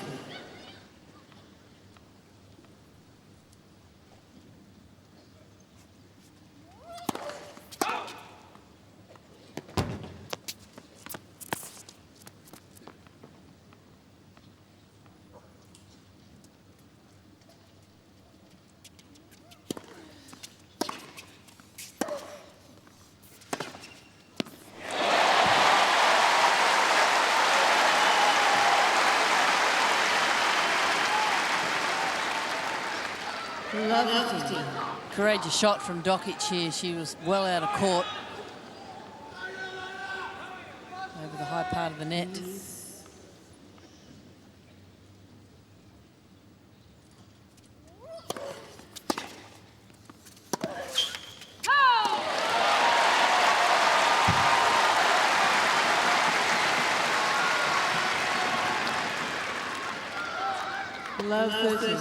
[SPEAKER 2] Courageous shot from Dokic here. She was well out of court. Over the high part of the net.
[SPEAKER 3] Love 30.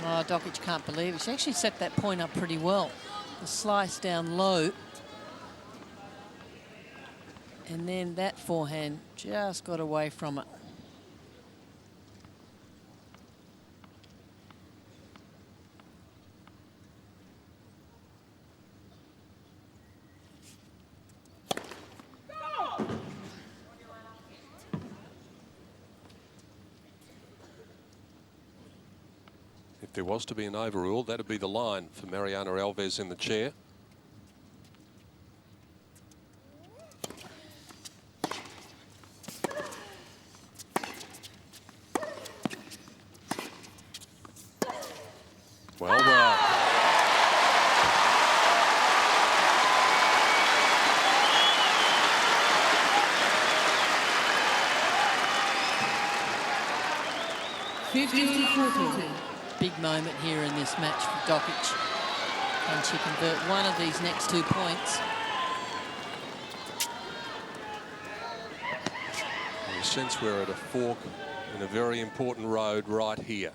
[SPEAKER 2] Oh, Dokic can't believe it. She actually set that point up pretty well. The slice down low. And then that forehand just got away from it.
[SPEAKER 1] If there was to be an overrule, that'd be the line for Mariana Alves in the chair. Well.
[SPEAKER 3] 50-40.
[SPEAKER 2] Big moment here in this match for Dokic. Can she convert one of these next 2 points?
[SPEAKER 1] In a sense, we're at a fork in a very important road right here.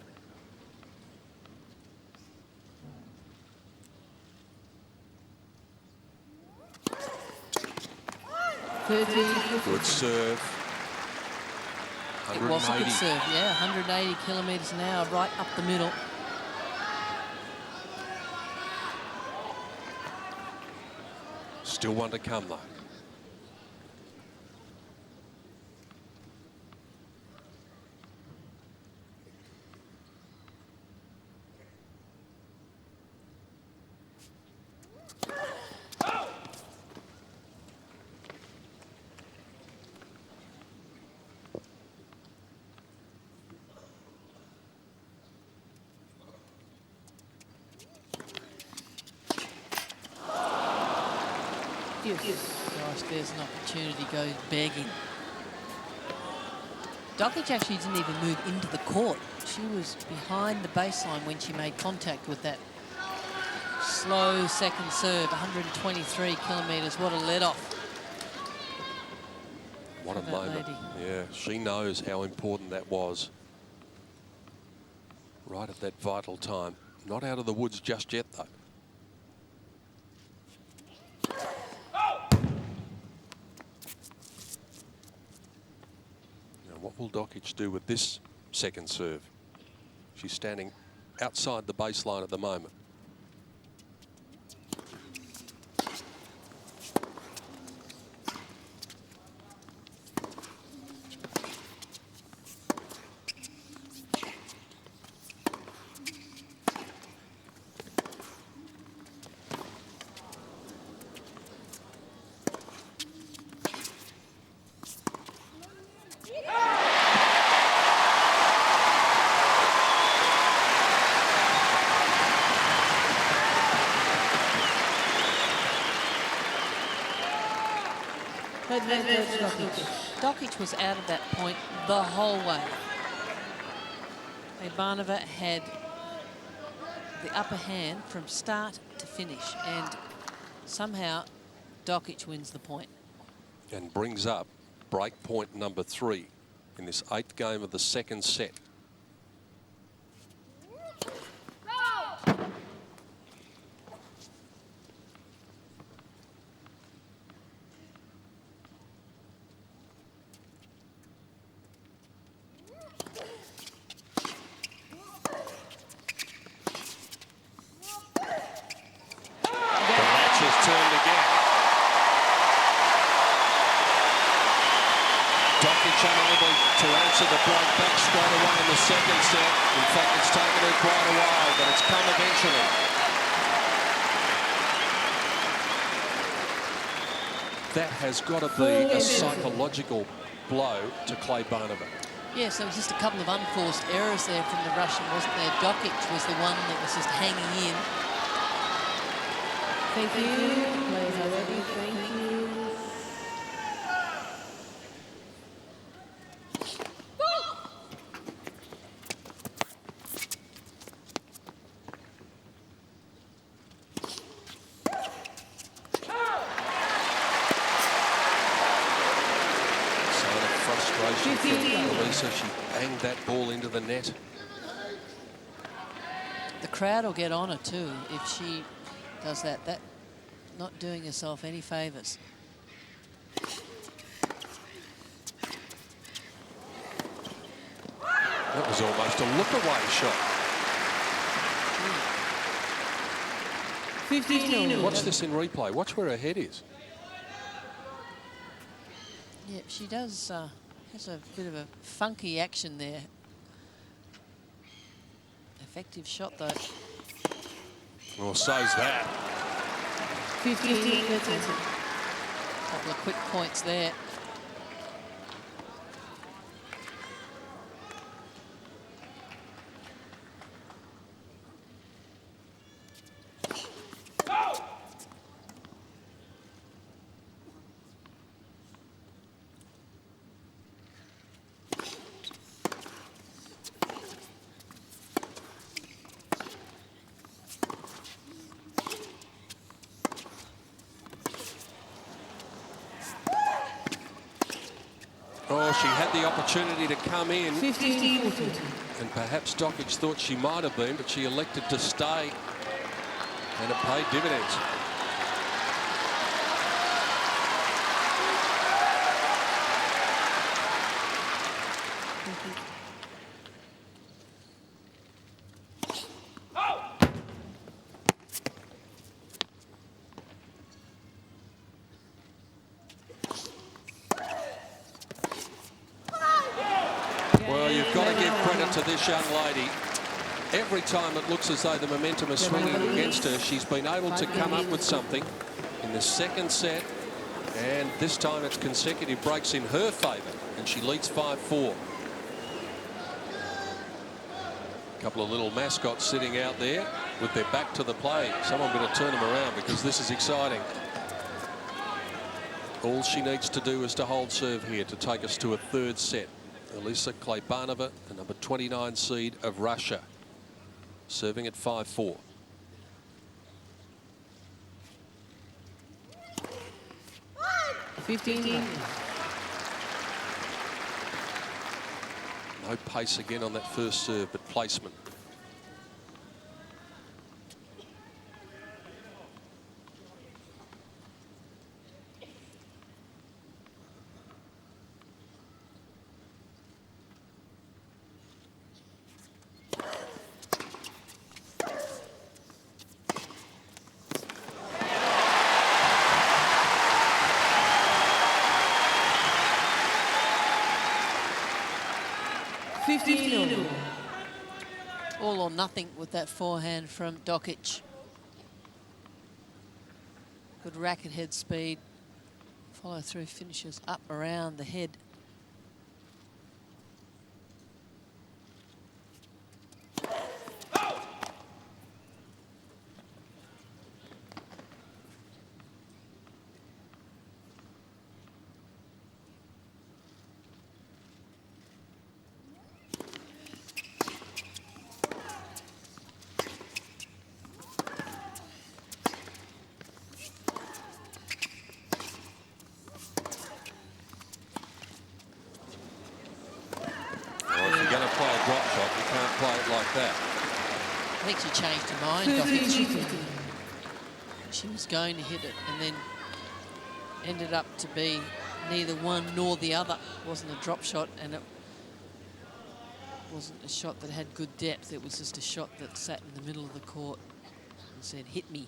[SPEAKER 1] Good serve.
[SPEAKER 2] It was a good serve, yeah. 180 kilometres an hour right up the middle.
[SPEAKER 1] Still one to come, though.
[SPEAKER 2] Gosh, there's an opportunity, goes begging. Dokic actually didn't even move into the court. She was behind the baseline when she made contact with that slow second serve. 123 kilometres, what a let-off.
[SPEAKER 1] What a moment. Yeah, she knows how important that was. Right at that vital time. Not out of the woods just yet, though. What will Dokic do with this second serve? She's standing outside the baseline at the moment.
[SPEAKER 2] Dokic was out of that point the whole way. Kleybanova had the upper hand from start to finish, and somehow Dokic wins the point.
[SPEAKER 1] And brings up break point number 3 in this 8th game of the 2nd set. Unable to answer the break back straight away in the 2nd set. In fact, it's taken her quite a while, but it's come eventually. That has got to be a psychological blow to Kleybanova.
[SPEAKER 2] Yes, there was just a couple of unforced errors there from the Russian, wasn't there? Dokic was the one that was just hanging in.
[SPEAKER 3] Thank you. Players are ready. Thank you.
[SPEAKER 1] Alisa, she banged that ball into the net.
[SPEAKER 2] The crowd will get on her too if she does that. That not doing herself any favours.
[SPEAKER 1] That was almost a look-away shot.
[SPEAKER 3] 15.
[SPEAKER 1] Watch this in replay. Watch where her head is.
[SPEAKER 2] Yep, she does. Has a bit of a funky action there. Effective shot though.
[SPEAKER 1] Well, so's that.
[SPEAKER 3] 15.
[SPEAKER 2] Couple of quick points there.
[SPEAKER 1] Oh, she had the opportunity to come in.
[SPEAKER 3] 15.
[SPEAKER 1] And perhaps Dokic thought she might have been, but she elected to stay. And it paid dividends. To this young lady, every time it looks as though the momentum is swinging against her, she's been able to come up with something in the 2nd set, and this time it's consecutive breaks in her favour, and she leads 5-4. A couple of little mascots sitting out there with their back to the play. Someone better turn them around because this is exciting. All she needs to do is to hold serve here to take us to a 3rd set. Alisa Kleybanova, the number 29 seed of Russia, serving at 5-4. No pace again on that first serve, but placement.
[SPEAKER 2] All or nothing with that forehand from Dokic. Good racket head speed. Follow through finishes up around the head. I think she changed her mind, Dokic. She was going to hit it and then ended up to be neither one nor the other. It wasn't a drop shot, and it wasn't a shot that had good depth. It was just a shot that sat in the middle of the court and said, hit me.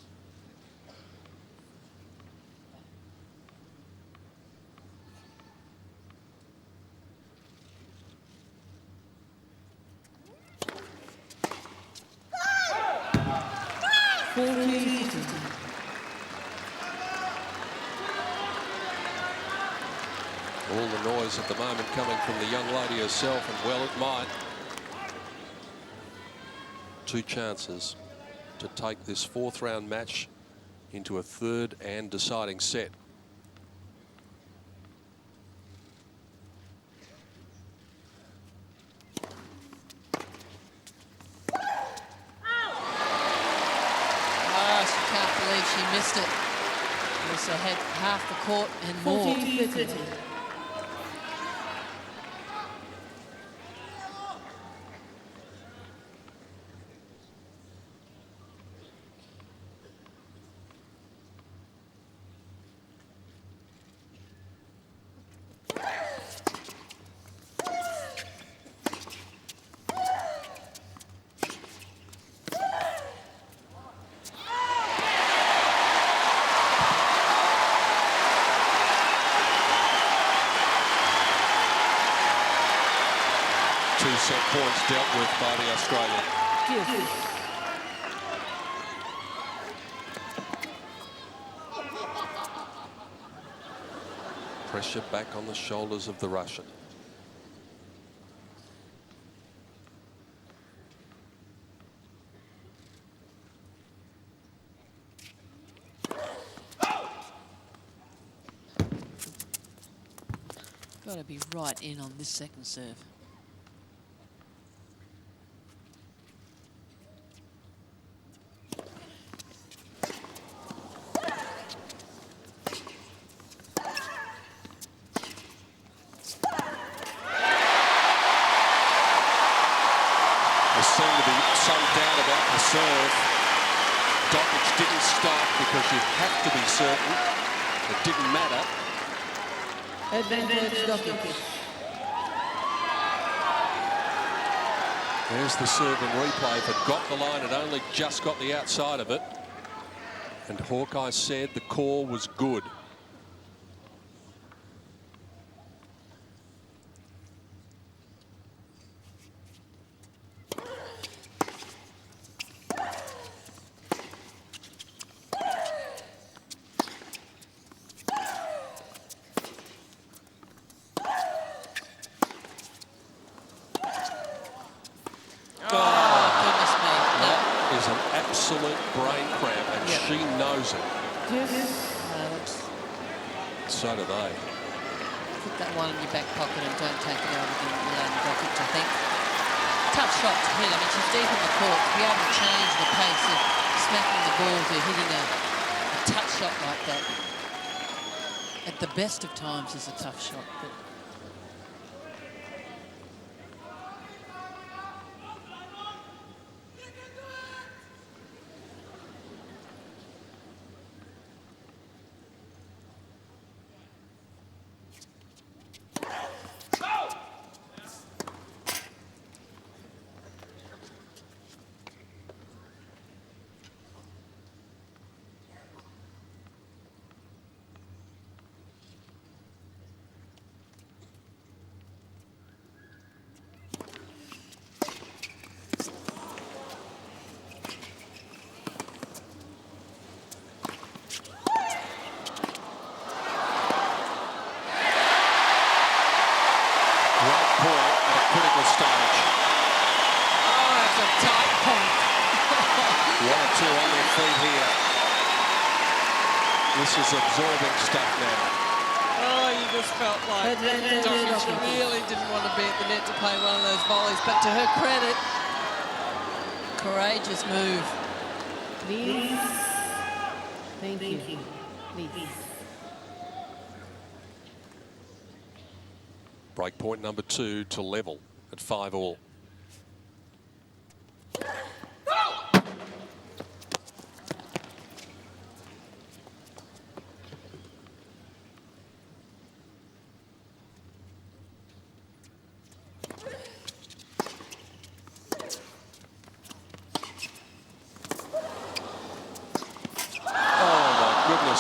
[SPEAKER 1] All the noise at the moment coming from the young lady herself, and well it might. 2 chances to take this 4th round match into a 3rd and deciding set.
[SPEAKER 2] Oh, she can't believe she missed it. Alisa had half the court and more.
[SPEAKER 1] Set points dealt with by the Australian. Pressure back on the shoulders of the Russian.
[SPEAKER 2] Got to be right in on this second serve.
[SPEAKER 1] Dokic didn't stop because you have to be certain. It didn't matter.
[SPEAKER 3] Advantage Dokic.
[SPEAKER 1] There's the serve and replay. If it got the line, it only just got the outside of it. And Hawkeye said the call was good. Absolute brain cramp, and she knows it. So do they.
[SPEAKER 2] Put that one in your back pocket and don't take it out again, Jelena Dokic, I think. Tough shot to hit. I mean, she's deep in the court. To be able to change the pace of smacking the ball to hitting a touch shot like that, at the best of times, is a tough shot. But
[SPEAKER 1] this is absorbing stuff now.
[SPEAKER 2] Oh, you just felt like Dokic really didn't want to be at the net to play one of those volleys, but to her credit, courageous move.
[SPEAKER 3] Please. Thank you. Please.
[SPEAKER 1] Break point number 2 to level at 5-all.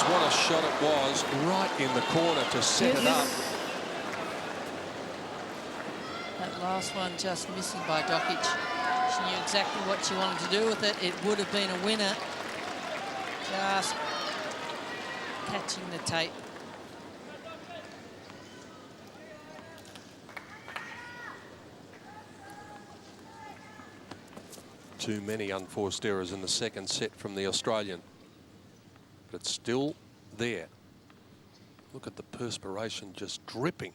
[SPEAKER 1] what a shot it was, right in the corner to set it up.
[SPEAKER 2] That last one just missing by Dokic. She knew exactly what she wanted to do with it. It would have been a winner. Just catching the tape.
[SPEAKER 1] Too many unforced errors in the second set from the Australian. But it's still there. Look at the perspiration just dripping.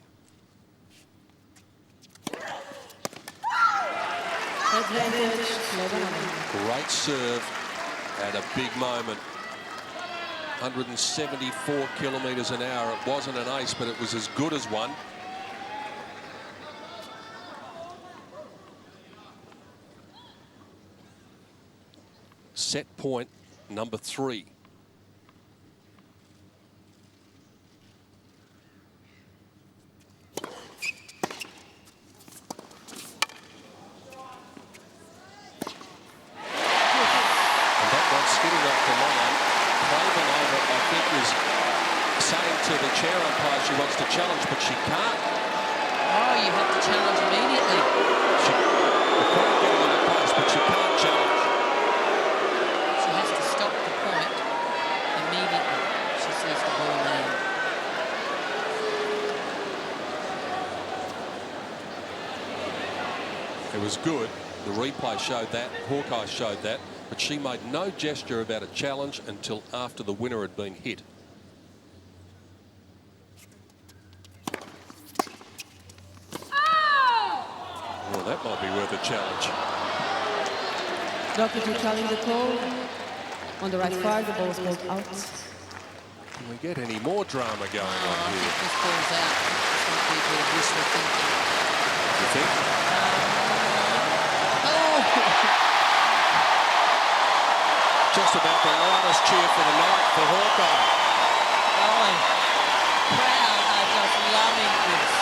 [SPEAKER 3] Advantage, Kleybanova.
[SPEAKER 1] Great serve at a big moment. 174 kilometres an hour. It wasn't an ace, but it was as good as one. Set point number 3. Skidding off the line. Kleybanova, I think, is saying to the chair umpire she wants to challenge, but she can't.
[SPEAKER 2] Oh, you have to challenge immediately.
[SPEAKER 1] She can't get on the pace, but she can't challenge.
[SPEAKER 2] She has to stop the point immediately. She says the ball land.
[SPEAKER 1] It was good. The replay showed that. Hawkeye showed that. But she made no gesture about a challenge until after the winner had been hit. Well, that might be worth a challenge.
[SPEAKER 3] Dokic will challenge the call. On the right side, the ball is called out.
[SPEAKER 1] Can we get any more drama going on here?
[SPEAKER 2] This ball's out. This might be a bit of wishful thinking.
[SPEAKER 1] You think? Just about the loudest cheer for the night for Hawkeye.
[SPEAKER 2] Oh, crowd are just loving this.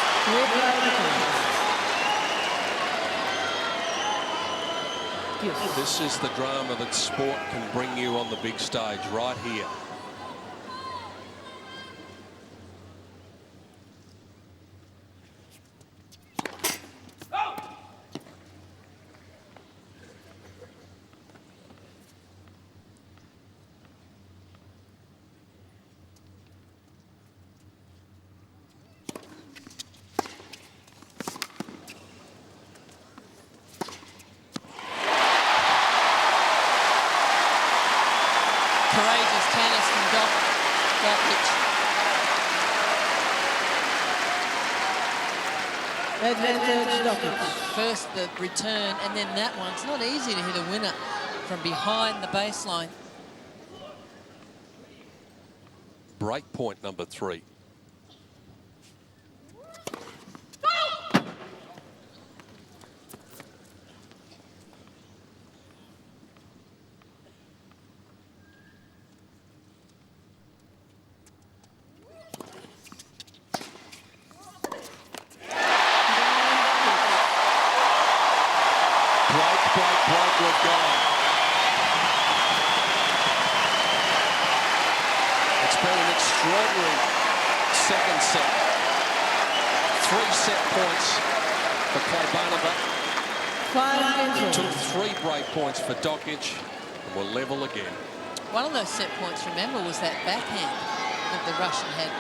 [SPEAKER 1] This is the drama that sport can bring you on the big stage right here.
[SPEAKER 2] Courageous tennis from Dokic.
[SPEAKER 3] Advantage, Dokic.
[SPEAKER 2] First the return and then that one. It's not easy to hit a winner from behind the baseline.
[SPEAKER 1] Break point number 3. Break, we've gone. It's been an extraordinary second set. 3 set points for Kleybanova.
[SPEAKER 3] 5
[SPEAKER 1] Took 3 break points for Dokic. And we're level again.
[SPEAKER 2] One of those set points, remember, was that backhand that the Russian had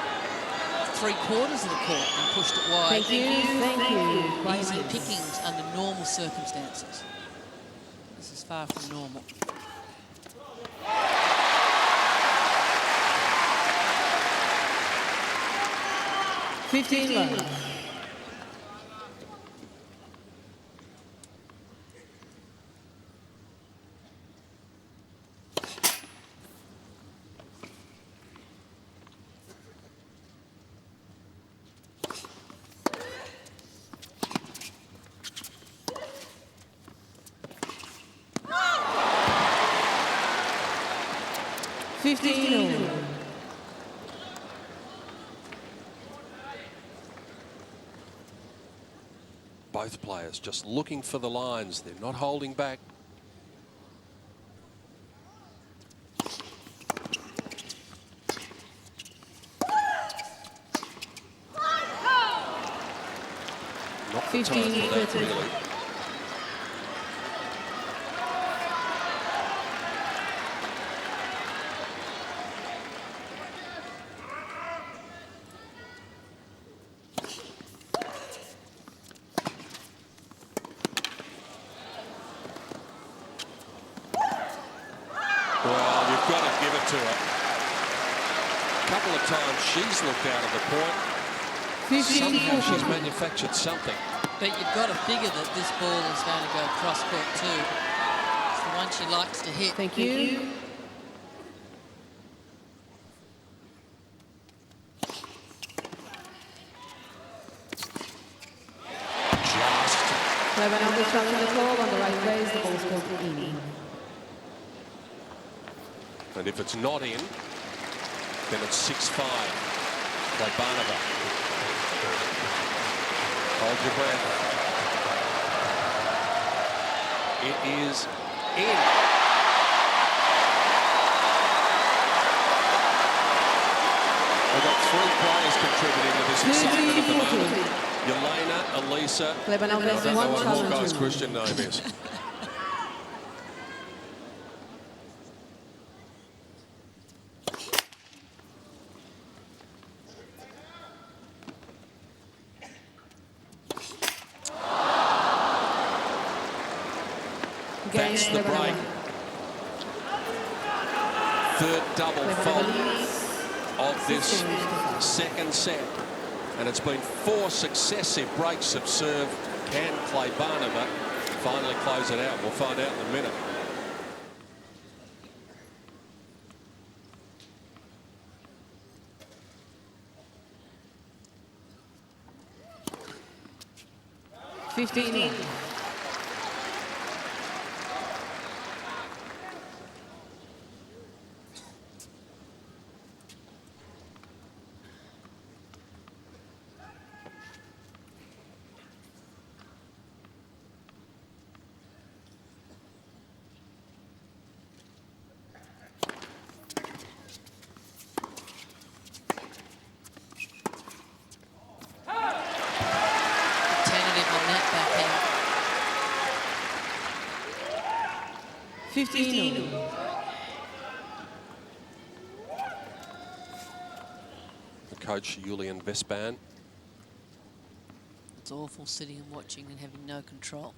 [SPEAKER 2] 3/4 of the court and pushed it wide.
[SPEAKER 3] Thank you.
[SPEAKER 2] Easy pickings under normal circumstances. This is far from normal.
[SPEAKER 3] $15 love.
[SPEAKER 1] Both players just looking for the lines. They're not holding back. time for that,
[SPEAKER 3] 15-13.
[SPEAKER 1] really. Well, you've got to give it to her. A couple of times she's looked out of the point. Somehow she's
[SPEAKER 3] 15-14.
[SPEAKER 1] manufactured something.
[SPEAKER 2] But you've got to figure that this ball is going to go cross court too. It's the one she likes to hit.
[SPEAKER 3] Thank you.
[SPEAKER 1] Just.
[SPEAKER 3] Kleybanova starting the call on the right base. The ball is called in.
[SPEAKER 1] And if it's not in, then it's 6-5. Kleybanova. Hold your breath. It is in. We've got 3 players contributing to this excitement at the moment. Jelena, Alisa,
[SPEAKER 3] Kleybanova
[SPEAKER 1] and I
[SPEAKER 3] has
[SPEAKER 1] don't know
[SPEAKER 3] one
[SPEAKER 1] what
[SPEAKER 3] challenge.
[SPEAKER 1] Hawkeye's Christian name is. That's the break. Third double fault of this second set. And it's been 4 successive breaks of serve. Can Kleybanova finally close it out? We'll find out in a minute.
[SPEAKER 3] Fifteen.
[SPEAKER 2] Tentative on that backhand.
[SPEAKER 3] 15.
[SPEAKER 1] The coach, Julian Vespan.
[SPEAKER 2] It's awful sitting and watching and having no control.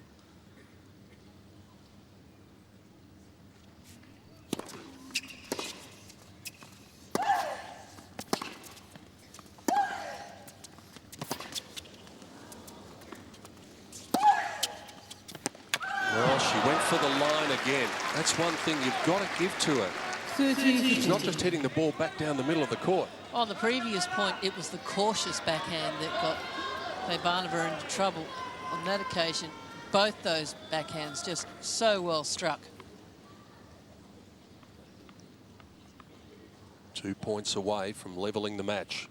[SPEAKER 1] Well, she went for the line again. That's one thing you've got to give to her.
[SPEAKER 3] 13.
[SPEAKER 1] She's not just hitting the ball back down the middle of the court.
[SPEAKER 2] On the previous point, it was the cautious backhand that got Kleybanova into trouble. On that occasion, both those backhands just so well struck.
[SPEAKER 1] 2 points away from leveling the match.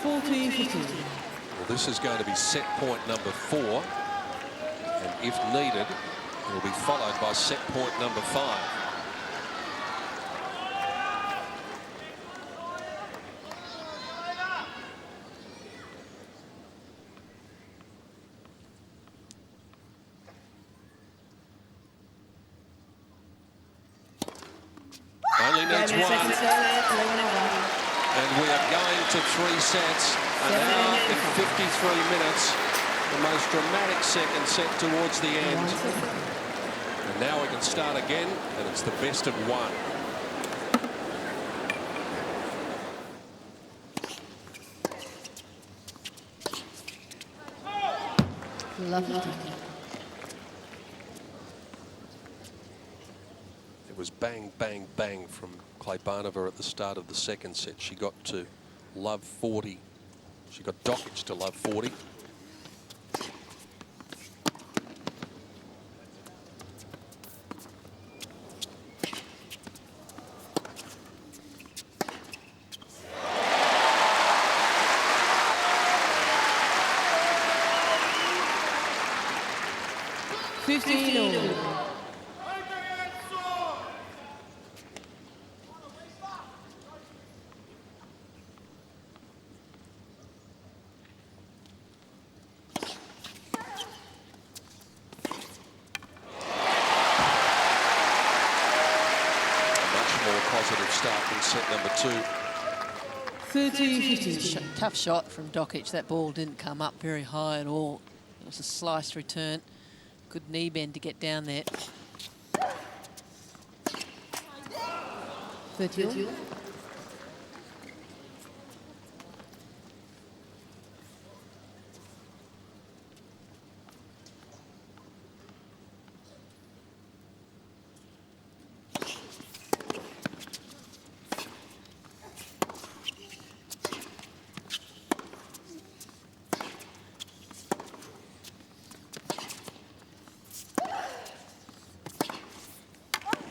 [SPEAKER 1] Well, this is going to be set point number 4. And if needed, it will be followed by set point number 5. Only needs one. And we are going to 3 sets. An hour and 53 minutes. The most dramatic second set towards the end. And now we can start again, and it's the best of 1.
[SPEAKER 3] Lovely.
[SPEAKER 1] It was bang, bang, bang from Kleybanova at the start of the second set. She got to love 40. She got Dokic to love 40.
[SPEAKER 3] 15 all.
[SPEAKER 1] Positive start in set number 2.
[SPEAKER 3] 30-15.
[SPEAKER 2] Tough shot from Dokic. That ball didn't come up very high at all. It was a slice return. Good knee bend to get down there.
[SPEAKER 3] 30 all.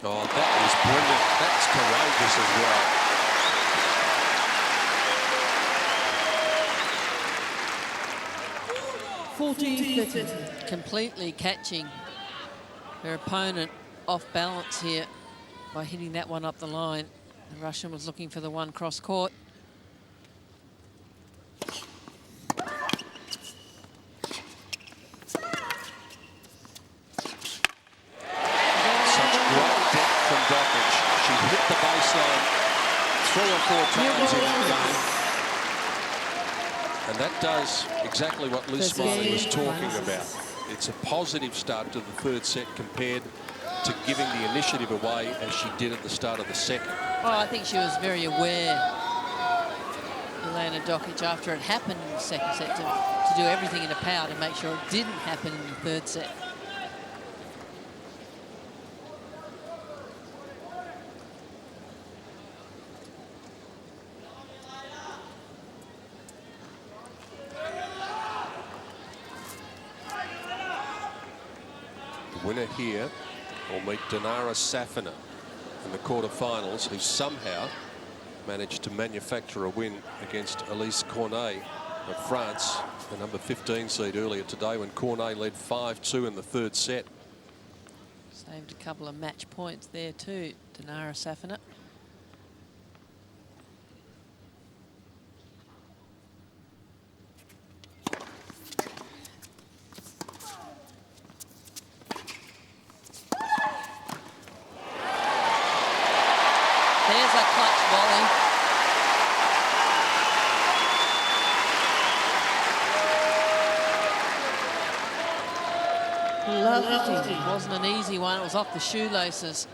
[SPEAKER 1] Oh, that was brilliant. That's courageous as well.
[SPEAKER 3] 40-30.
[SPEAKER 2] Completely catching her opponent off balance here by hitting that one up the line. The Russian was looking for the one cross court.
[SPEAKER 1] From Dokic. She hit the baseline 3 or 4 times in that game. And that does exactly what Liz Smiley was talking about. It's a positive start to the third set compared to giving the initiative away as she did at the start of the second.
[SPEAKER 2] Well, I think she was very aware, Jelena Dokic, after it happened in the second set, to do everything in her power to make sure it didn't happen in the third set.
[SPEAKER 1] The winner here will meet Dinara Safina in the quarterfinals, who somehow managed to manufacture a win against Alisa Kleybanova of France, the number 15 seed earlier today when Cornet led 5-2 in the third set.
[SPEAKER 2] Saved a couple of match points there too, Dinara Safina. There's a clutch volley.
[SPEAKER 3] Lovely.
[SPEAKER 2] It wasn't an easy one. It was off the shoelaces.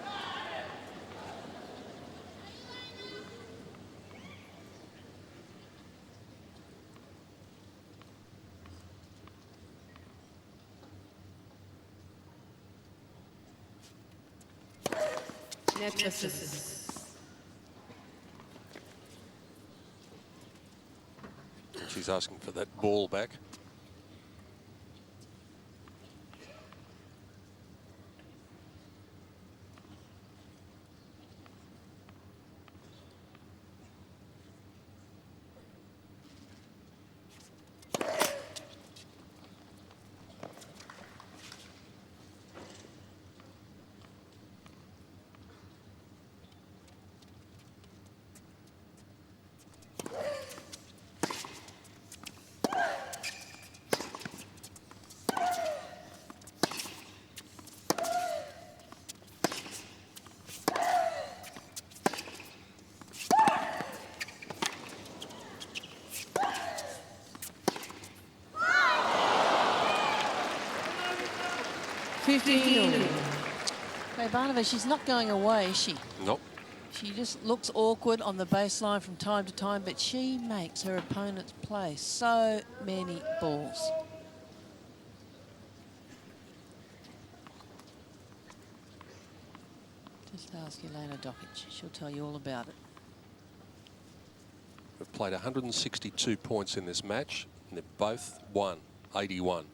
[SPEAKER 1] She's asking for that ball back. Kleybanova, she's not going away, is she? Nope.
[SPEAKER 2] She just looks awkward on the baseline from time to time, but she makes her opponents play so many balls. Just ask Jelena Dokic. She'll tell you all about it.
[SPEAKER 1] We've played 162 points in this match, and they've both won 81.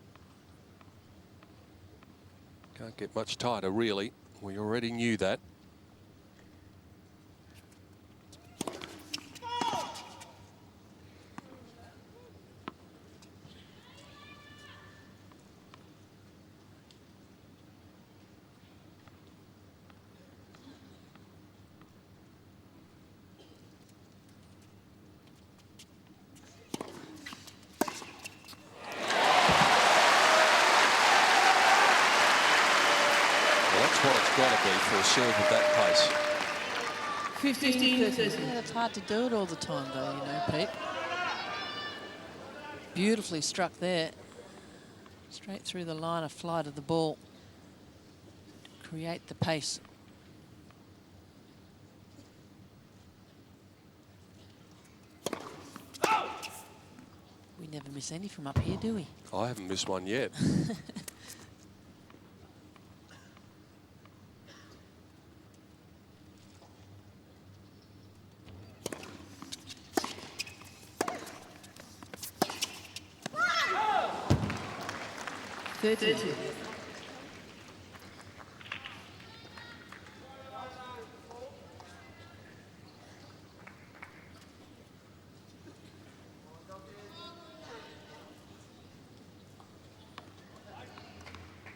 [SPEAKER 1] Can't get much tighter, really. We already knew that. got to be for a serve of that pace.
[SPEAKER 3] 15-30.
[SPEAKER 2] Yeah, it's hard to do it all the time, though, you know, Pete. Beautifully struck there. Straight through the line of flight of the ball. Create the pace. We never miss any from up here, do we?
[SPEAKER 1] I haven't missed one yet.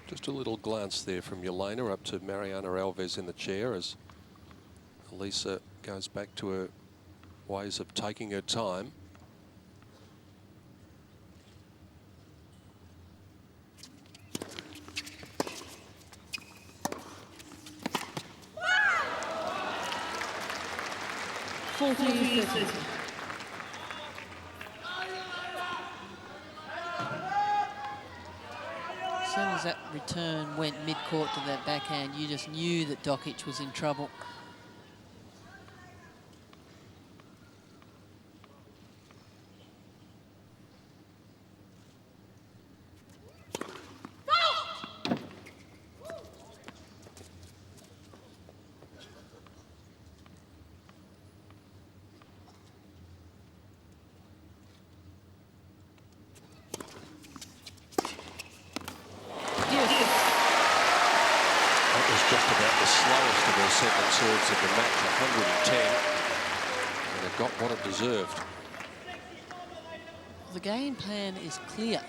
[SPEAKER 1] Just a little glance there from Jelena up to Mariana Alves in the chair as Alisa goes back to her ways of taking her time.
[SPEAKER 2] As soon as that return went mid-court to that backhand, you just knew that Dokic was in trouble.
[SPEAKER 1] Just about the slowest of her second serves of the match, 110, and it got what it deserved.
[SPEAKER 2] The game plan is clear.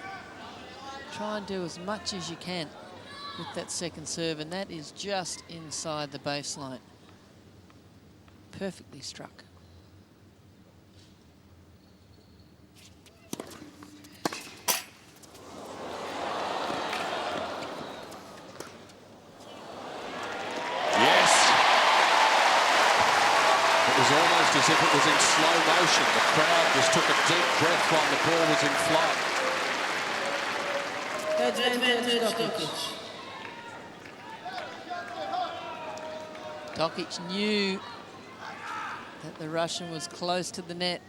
[SPEAKER 2] Try and do as much as you can with that second serve, and that is just inside the baseline. Perfectly struck.
[SPEAKER 1] Almost as if it was in slow motion. The crowd just took a deep breath while the ball was in flight.
[SPEAKER 2] Dokic knew that the Russian was close to the net.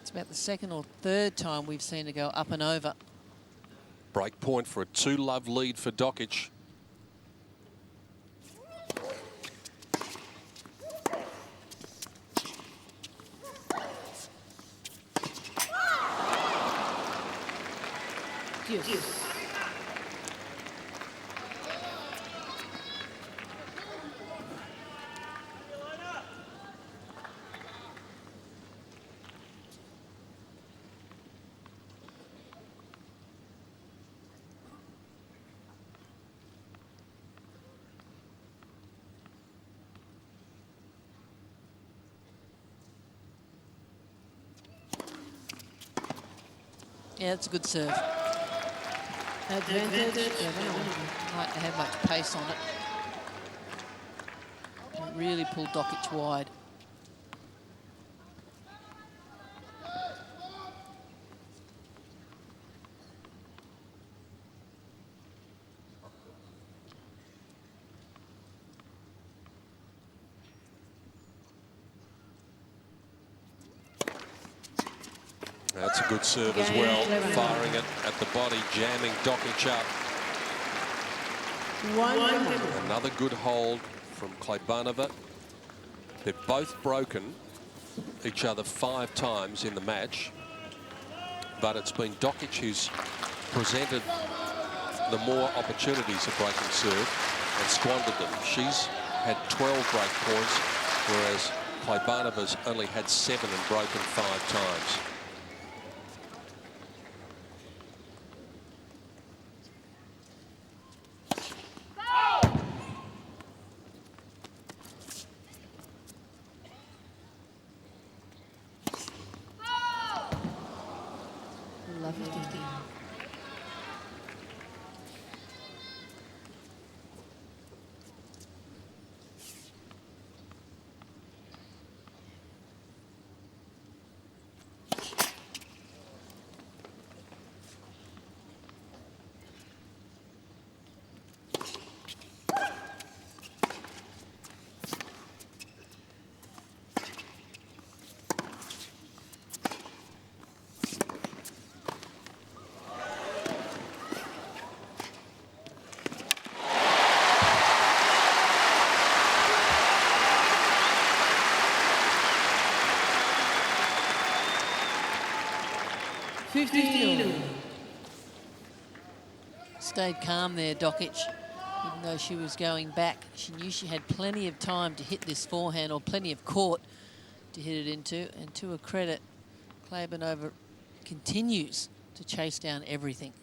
[SPEAKER 2] It's about the second or third time we've seen her go up and over.
[SPEAKER 1] Break point for a 2-love lead for Dokic.
[SPEAKER 2] Yeah, it's a good serve.
[SPEAKER 3] Advantage.
[SPEAKER 2] Might have much pace on it. It really pulled Dokic wide.
[SPEAKER 1] That's a good serve as well, firing it at the body, jamming Dokic up. Another good hold from Kleybanova. They've both broken each other 5 times in the match, but it's been Dokic who's presented the more opportunities of breaking serve and squandered them. She's had 12 break points, whereas Kleybanova's only had 7 and broken 5 times.
[SPEAKER 3] 15.
[SPEAKER 2] Stayed calm there, Dokic. Even though she was going back, she knew she had plenty of time to hit this forehand, or plenty of court to hit it into. And to her credit, Kleybanova continues to chase down everything.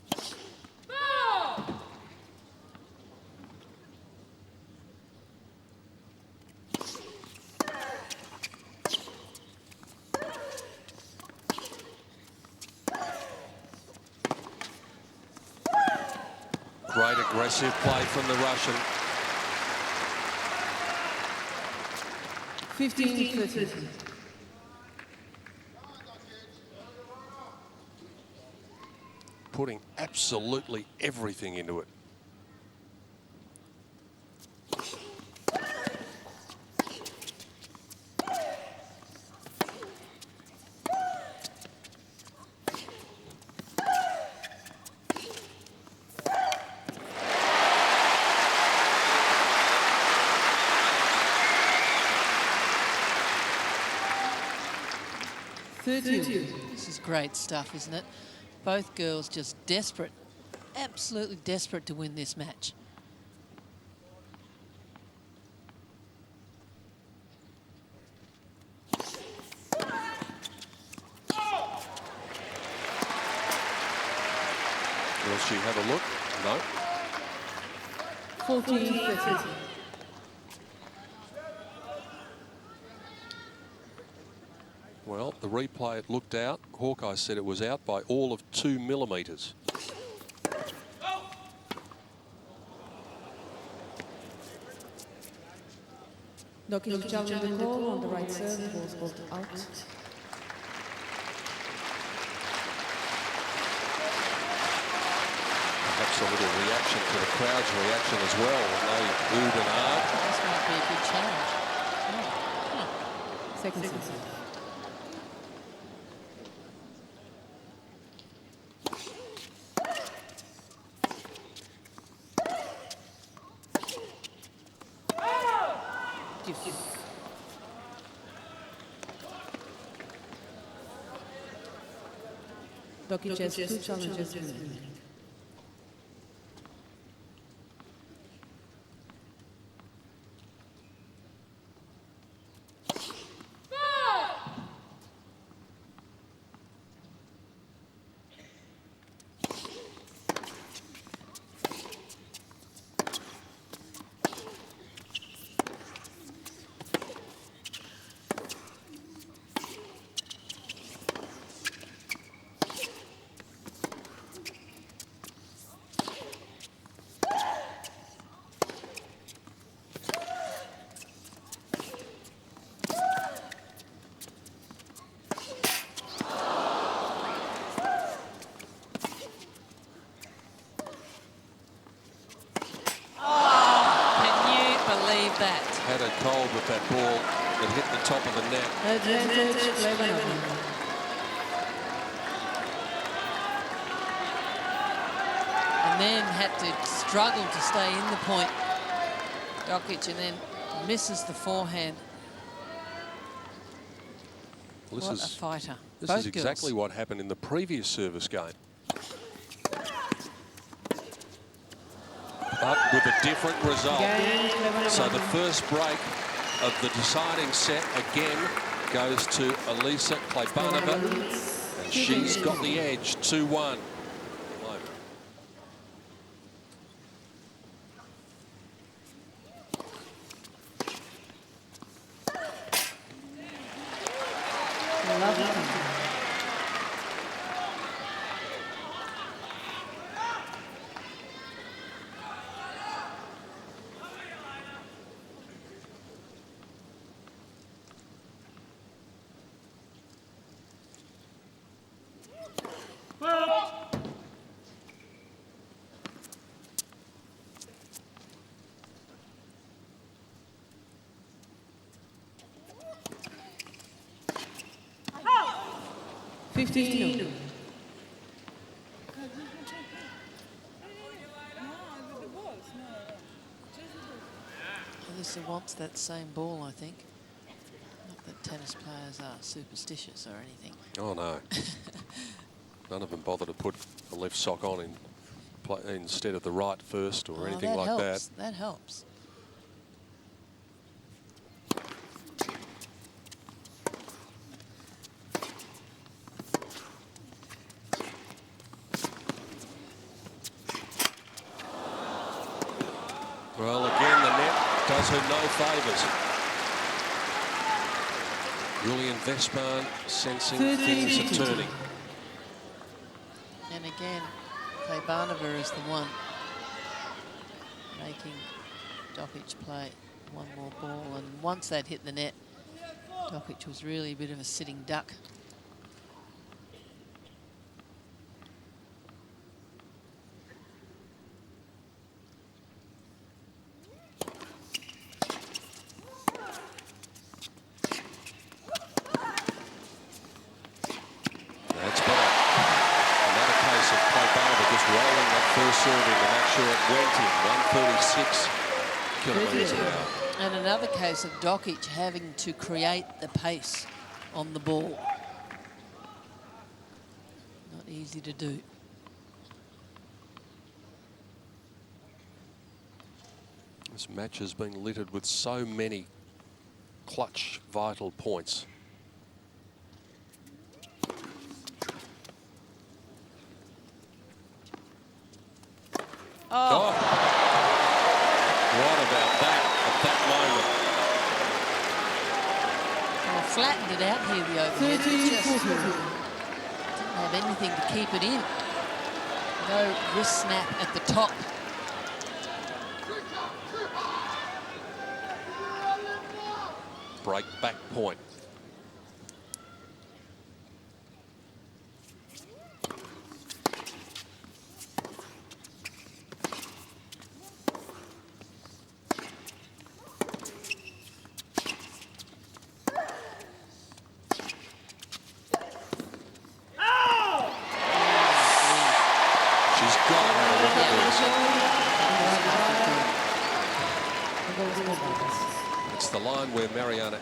[SPEAKER 1] Great aggressive play from the Russian.
[SPEAKER 3] 15-13.
[SPEAKER 1] Putting absolutely everything into it.
[SPEAKER 2] This is great stuff, isn't it? Both girls just desperate, absolutely desperate to win this match.
[SPEAKER 1] Will she have a look? No.
[SPEAKER 3] 14-13.
[SPEAKER 1] Well, the replay, it looked out. Hawkeye said it was out by all of 2 millimetres.
[SPEAKER 3] Dokic challenging the call on the right serve, ball spotted out.
[SPEAKER 1] Perhaps a little reaction to the crowd's reaction as well. They oohed and ahed.
[SPEAKER 2] This might be a good challenge.
[SPEAKER 3] Second serve. Dokic has 2 challenges remaining.
[SPEAKER 2] That.
[SPEAKER 1] Had her cold with that ball that hit the top of the net.
[SPEAKER 3] Advantage, Kleybanova.
[SPEAKER 2] And then had to struggle to stay in the point. Dokic, and then misses the forehand.
[SPEAKER 1] Well,
[SPEAKER 2] what a fighter.
[SPEAKER 1] This
[SPEAKER 2] Both
[SPEAKER 1] is exactly
[SPEAKER 2] girls.
[SPEAKER 1] what happened in the previous service game. But with a different result. So the first break of the deciding set again goes to Alisa Kleybanova, and she's got the edge, 2-1.
[SPEAKER 2] Alisa wants that same ball, I think. Not that tennis players are superstitious or anything.
[SPEAKER 1] Oh, no. None of them bother to put the left sock on instead of the right first or anything like that.
[SPEAKER 2] That helps.
[SPEAKER 1] Well, again, the net does her no favours. Julian Vespan sensing things are turning.
[SPEAKER 2] And again, Kleybanova is the one making Dokic play one more ball. And once that hit the net, Dokic was really a bit of a sitting duck. And another case of Dokic having to create the pace on the ball. Not easy to do.
[SPEAKER 1] This match has been littered with so many clutch, vital points.
[SPEAKER 2] Oh.
[SPEAKER 1] What about that at that moment?
[SPEAKER 2] Well, flattened it out here, the overhead. It just didn't have anything to keep it in. No wrist snap at the top.
[SPEAKER 1] Break back point.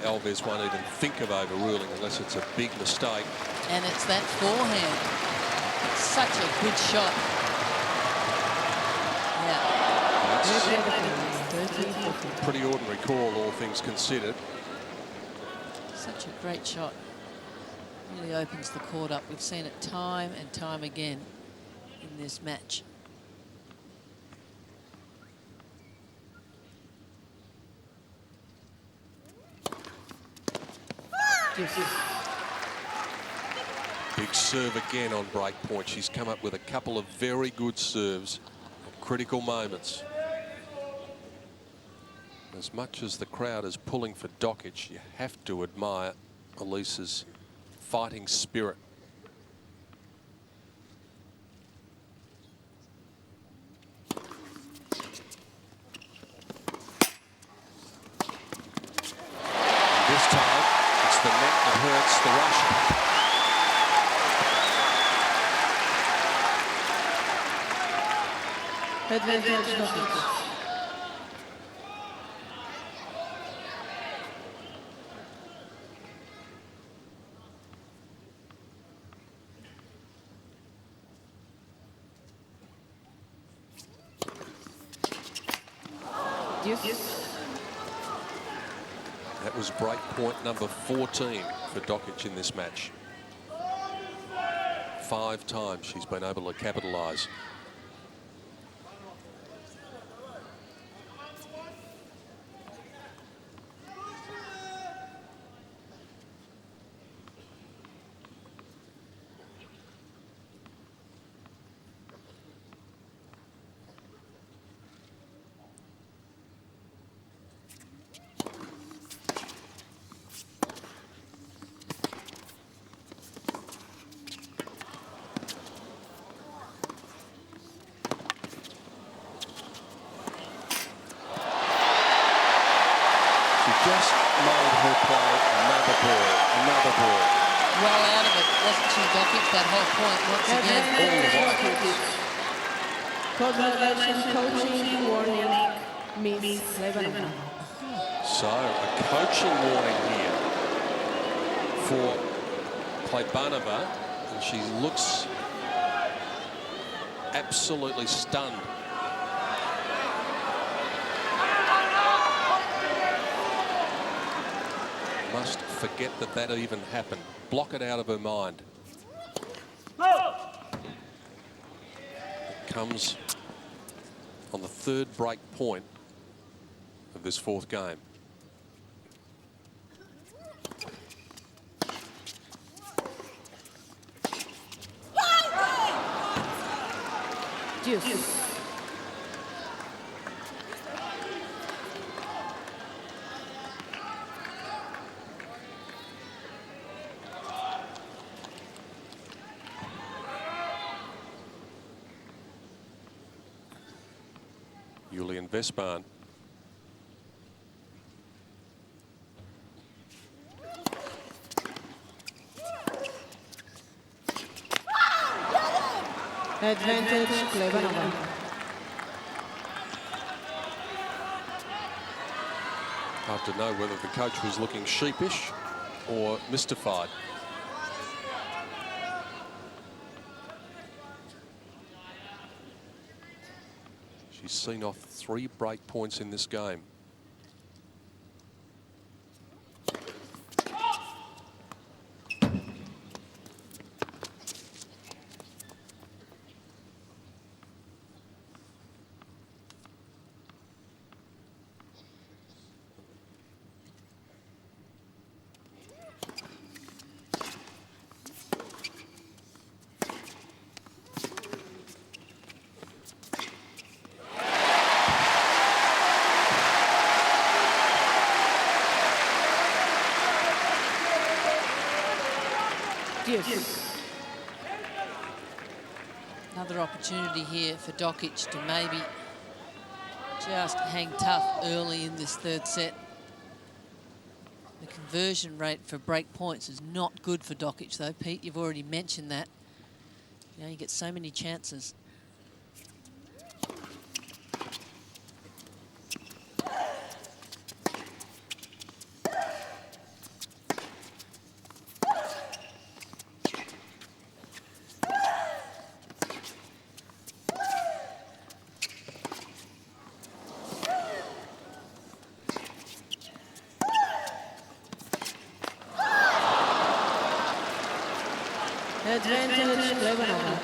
[SPEAKER 1] Alves won't even think of overruling unless it's a big mistake.
[SPEAKER 2] And it's that forehand. It's such a good shot.
[SPEAKER 1] Yeah. Pretty ordinary call, all things considered.
[SPEAKER 2] Such a great shot. Really opens the court up. We've seen it time and time again in this match.
[SPEAKER 1] Big serve again on break point. She's come up with a couple of very good serves at critical moments. As much as the crowd is pulling for Dokic, you have to admire Alisa's fighting spirit. This time, it's the net that hurts the Russian.
[SPEAKER 3] Advantage Dokic.
[SPEAKER 1] That was break point number 14 for Dokic in this match. 5 times she's been able to capitalise. Just made her play another ball.
[SPEAKER 2] Well out of it, wasn't she, Dokic? That whole point once again.
[SPEAKER 3] Coaching warning, Miss Kleybanova.
[SPEAKER 1] So a coaching warning here for Kleybanova, and she looks absolutely stunned. Must forget that that even happened. Block it out of her mind. It comes on the third break point of this fourth game.
[SPEAKER 3] Deuce.
[SPEAKER 1] Julian Vespan.
[SPEAKER 3] Advantage, Kleybanova.
[SPEAKER 1] Hard to know whether the coach was looking sheepish or mystified. She's seen off 3 break points in this game.
[SPEAKER 2] Another opportunity here for Dokic to maybe just hang tough early in this third set. The conversion rate for break points is not good for Dokic, though. Pete, you've already mentioned that. You know, you get so many chances.
[SPEAKER 3] Advantage, Kleybanova.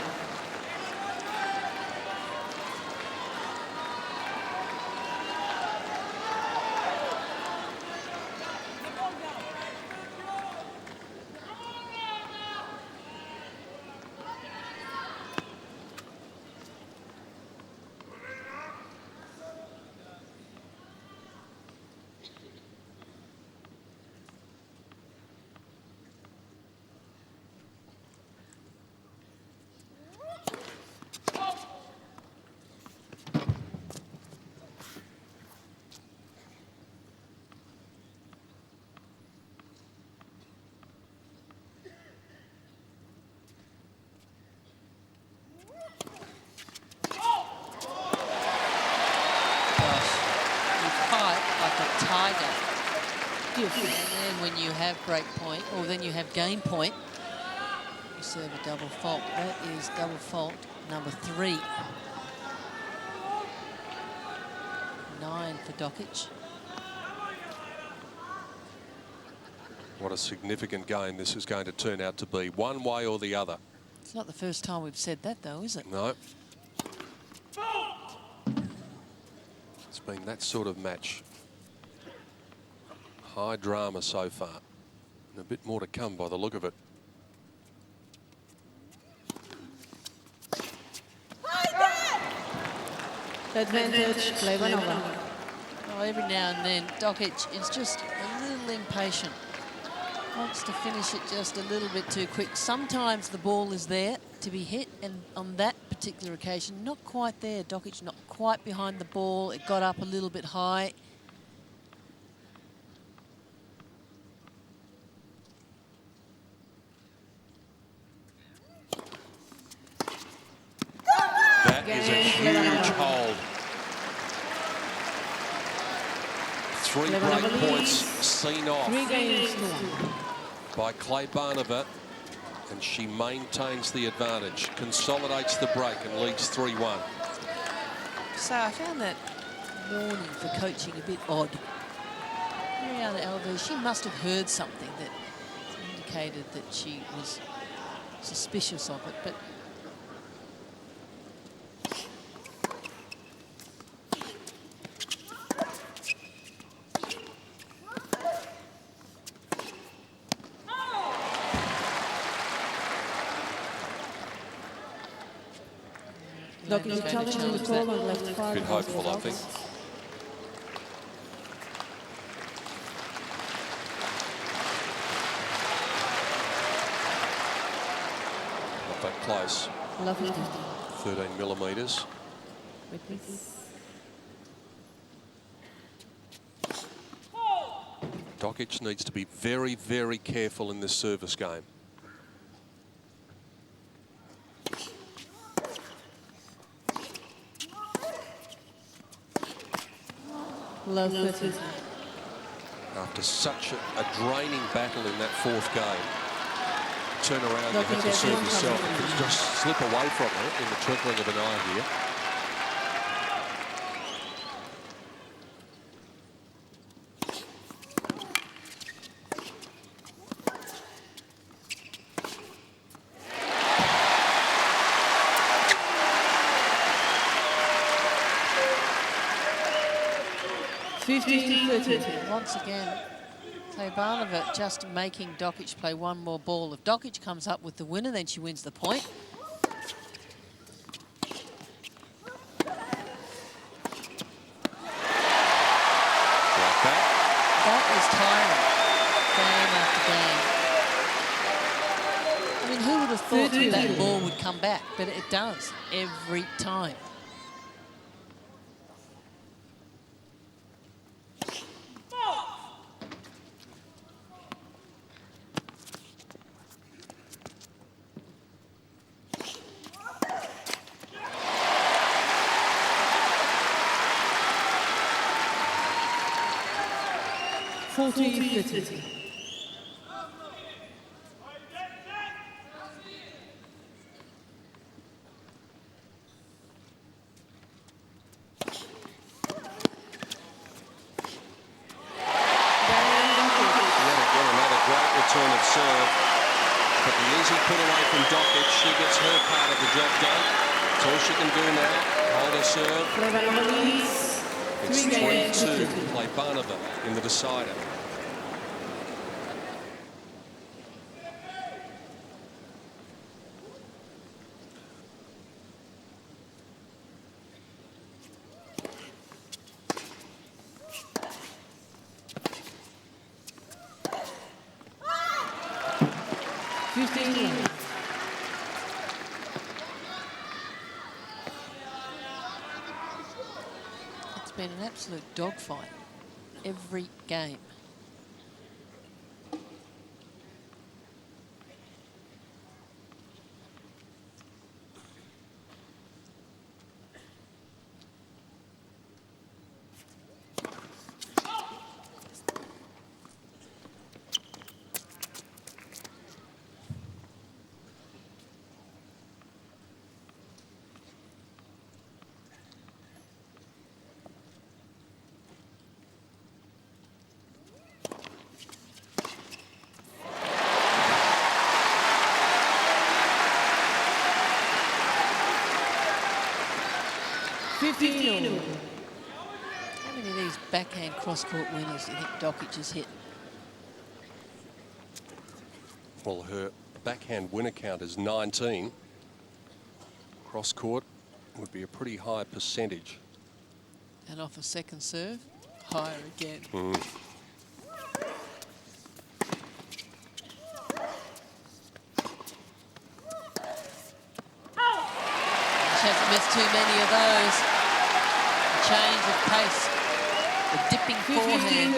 [SPEAKER 3] And then when you have break point, or then you have game point, you serve a double fault. That is double fault number 3. 9 for Dokic.
[SPEAKER 1] What a significant game this is going to turn out to be, one way or the other.
[SPEAKER 2] It's not the first time we've said that, though, is it?
[SPEAKER 1] No. It's been that sort of match. High drama so far. And a bit more to come by the look of it.
[SPEAKER 3] Advantage, Kleybanova.
[SPEAKER 2] Oh, every now and then, Dokic is just a little impatient. Wants to finish it just a little bit too quick. Sometimes the ball is there to be hit, and on that particular occasion, not quite there. Dokic not quite behind the ball. It got up a little bit high.
[SPEAKER 1] That is a huge hold. 3 break points seen off by Kleybanova. And she maintains the advantage, consolidates the break and leads 3-1.
[SPEAKER 2] So I found that morning for coaching a bit odd. Jelena Dokic, she must have heard something that indicated that she was suspicious of it, but
[SPEAKER 3] Dokic challenging the call on left 5.
[SPEAKER 1] Bit hopeful, I think. Not that close. 13 millimetres. Dokic needs to be very, very careful in this service game.
[SPEAKER 3] Low 30.
[SPEAKER 1] After such a draining battle in that fourth game, turn around, you have to serve yourself. You can just slip away from it in the twinkling of an eye here.
[SPEAKER 2] once again, Kleybanova just making Dokic play one more ball. If Dokic comes up with the winner, then she wins the point. That is tiring, game after game. I mean, who would have thought that ball would come back? But it does, every time.
[SPEAKER 1] Return of serve, but the easy put away from Dokic. She gets her part of the job done. That's all she can do now. Hold her serve. It's 3-2. Kleybanova in the decider.
[SPEAKER 2] It's been an absolute dogfight every game. How many of these backhand cross-court winners do you think Dokic has hit?
[SPEAKER 1] Well, her backhand winner count is 19. Cross-court would be a pretty high percentage.
[SPEAKER 2] And off a second serve, higher again. She hasn't missed too many of those. A change of pace, the dipping forehand.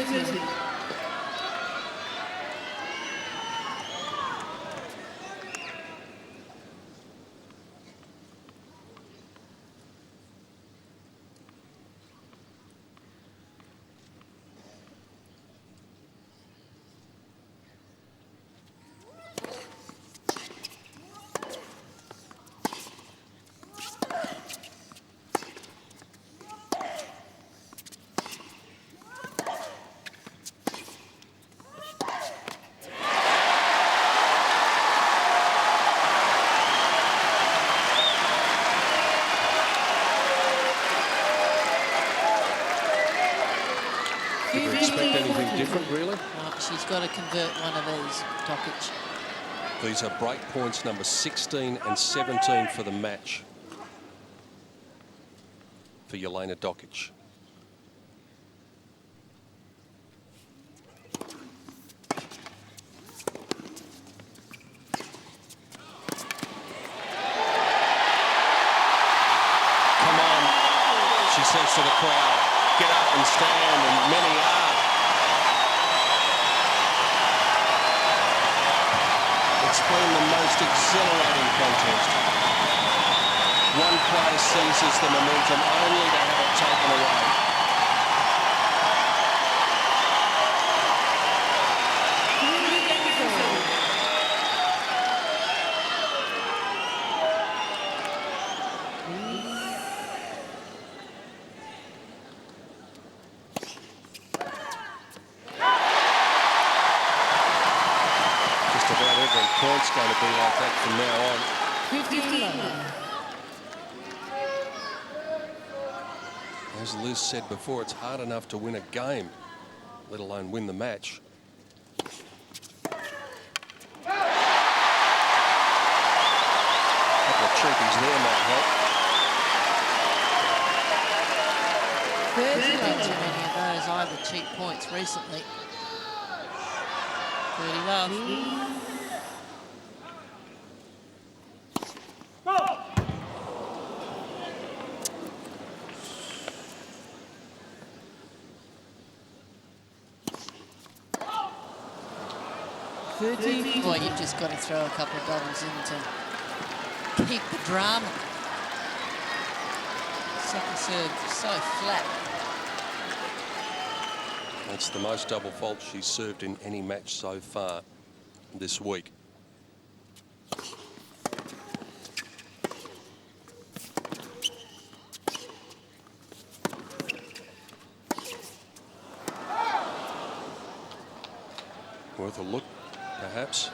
[SPEAKER 1] expect anything different, really.
[SPEAKER 2] She's got to convert one of these, Dokic.
[SPEAKER 1] These are break points number 16 and 17 for the match for Jelena Dokic. Come on, she says to the crowd, get up and stand, and many are. It's been the most exhilarating contest. One player seizes the momentum only to have it taken away. Just about every point's going to be like that from now on.
[SPEAKER 3] 50-11.
[SPEAKER 1] As Liz said before, it's hard enough to win a game, let alone win the match. A couple of cheapies there might help.
[SPEAKER 2] 30 too many of those either cheap points recently. 30 love. Boy, you've just got to throw a couple of doubles in to keep the drama. Second serve so flat.
[SPEAKER 1] That's the most double faults she's served in any match so far this week. Worth a look, perhaps.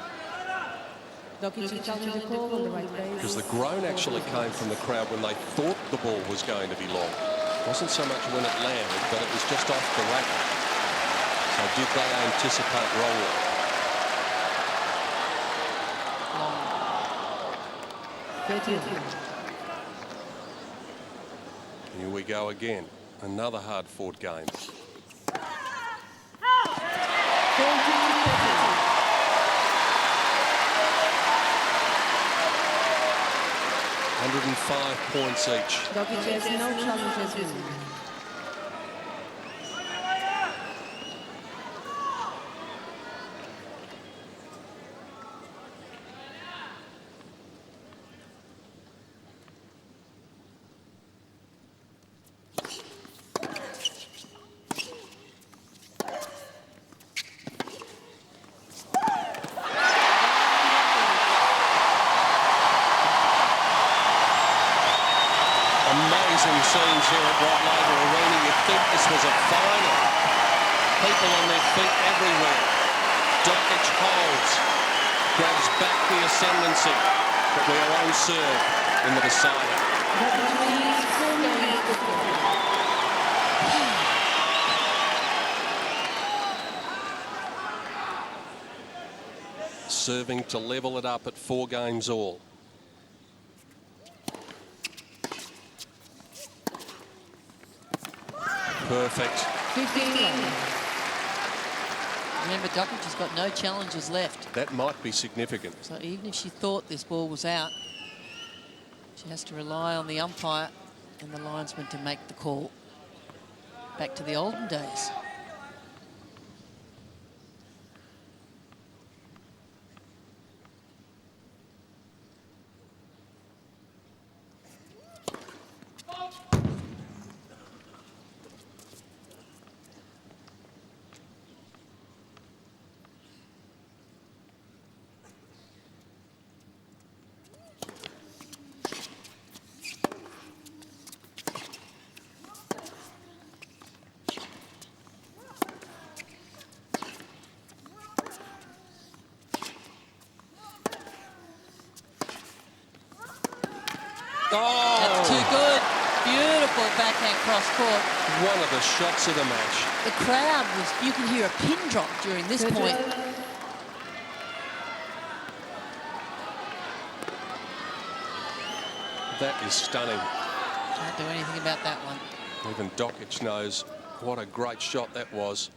[SPEAKER 3] Dokic challenging the call on the right base.
[SPEAKER 1] Because the groan actually came from the crowd when they thought the ball was going to be long. It wasn't so much when it landed, but it was just off the racket. So did they anticipate wrongly?
[SPEAKER 3] Long. 30.
[SPEAKER 1] Here we go again. Another hard-fought game. 105 points each.
[SPEAKER 3] Dokic has no challenges with him.
[SPEAKER 1] Amazing scenes here at Rod Laver Arena. You'd think this was a final. People on their feet everywhere. Dokic holds, grabs back the ascendancy, but we are on serve in the decider. Serving to level it up at 4 games all. Perfect.
[SPEAKER 3] 15.
[SPEAKER 2] Remember, Dokic has got no challenges left.
[SPEAKER 1] That might be significant.
[SPEAKER 2] So even if she thought this ball was out, she has to rely on the umpire and the linesman to make the call. Back to the olden days.
[SPEAKER 1] Oh!
[SPEAKER 2] That's too good. beautiful backhand cross court.
[SPEAKER 1] One of the shots of the match.
[SPEAKER 2] The crowd was, you could hear a pin drop during this point.
[SPEAKER 1] That is stunning.
[SPEAKER 2] Can't do anything about that one.
[SPEAKER 1] Even Dokic knows what a great shot that was.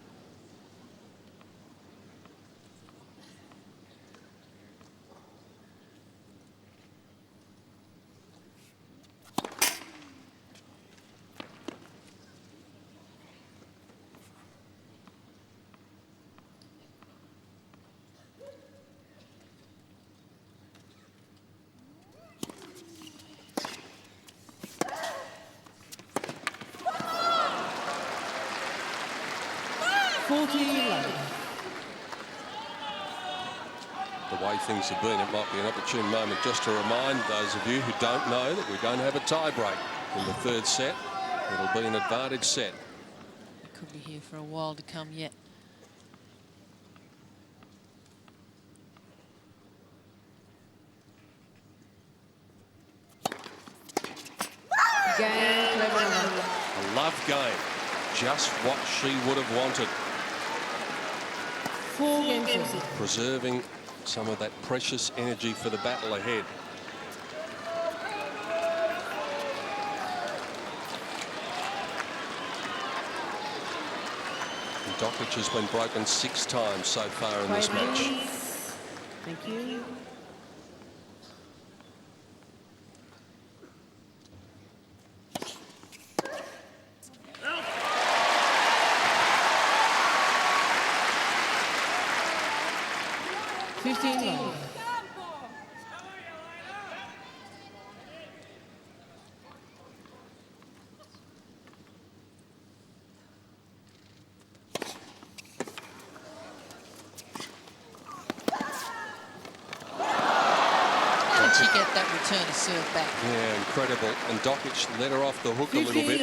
[SPEAKER 1] The way things have been, it might be an opportune moment just to remind those of you who don't know that we don't have a tie break in the third set. It'll be an advantage set.
[SPEAKER 2] It could be here for a while to come yet.
[SPEAKER 1] A love game. Just what she would have wanted. Preserving some of that precious energy for the battle ahead. And Dokic has been broken 6 times so far in this match.
[SPEAKER 3] Thank you.
[SPEAKER 2] She get that return to serve back.
[SPEAKER 1] Yeah, incredible. And Dokic let her off the hook a little bit.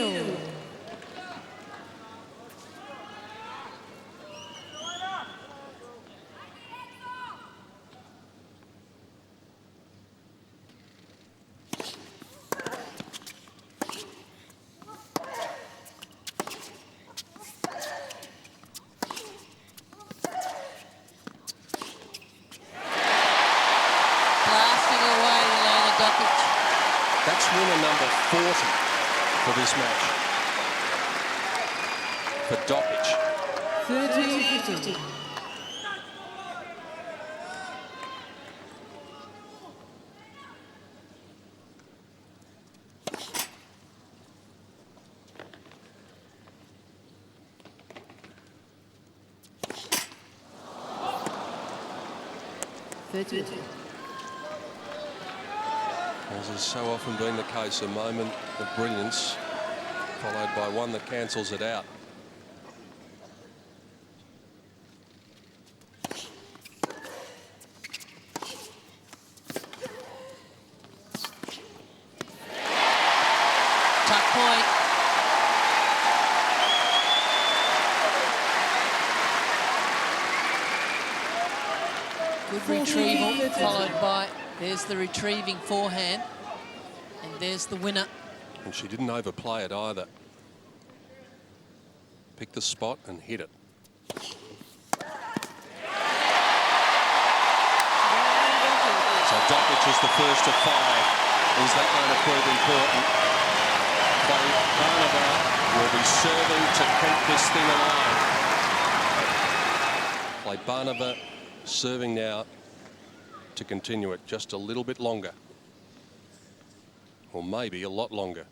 [SPEAKER 1] That's winner number 40 for this match. For Dokic.
[SPEAKER 3] 30-15.
[SPEAKER 1] As has so often been the case, a moment of brilliance followed by one that cancels it out.
[SPEAKER 2] Tuck point. Good retrieval, followed by, there's the retrieving forehand, and there's the winner.
[SPEAKER 1] And she didn't overplay it either. Pick the spot and hit it. So Dokic is the first of 5. Is that going to prove important? Kleybanova will be serving to keep this thing alive. Kleybanova serving now to continue it just a little bit longer. Or maybe a lot longer.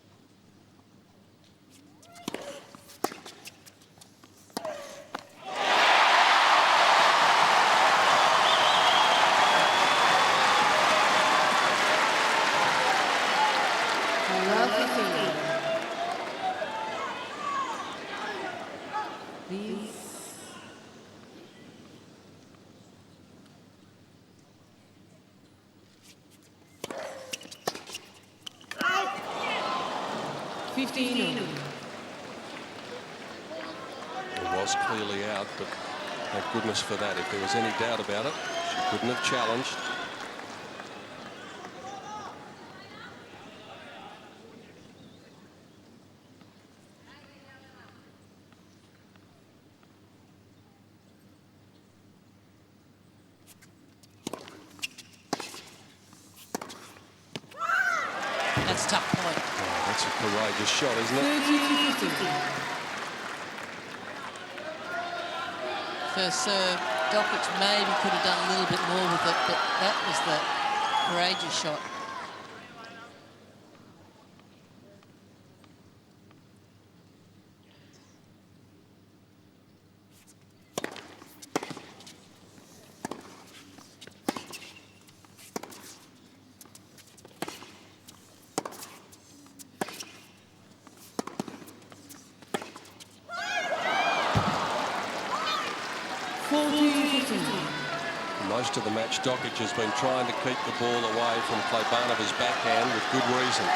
[SPEAKER 1] It was clearly out, but thank goodness for that. If there was any doubt about it, she couldn't have challenged.
[SPEAKER 2] It's tough point.
[SPEAKER 1] Oh, that's a courageous shot, isn't it?
[SPEAKER 3] 30-15.
[SPEAKER 2] First serve, Dokic maybe could have done a little bit more with it, but that was the courageous shot.
[SPEAKER 1] Most of the match, Dokic has been trying to keep the ball away from Kleybanova's backhand with good reason.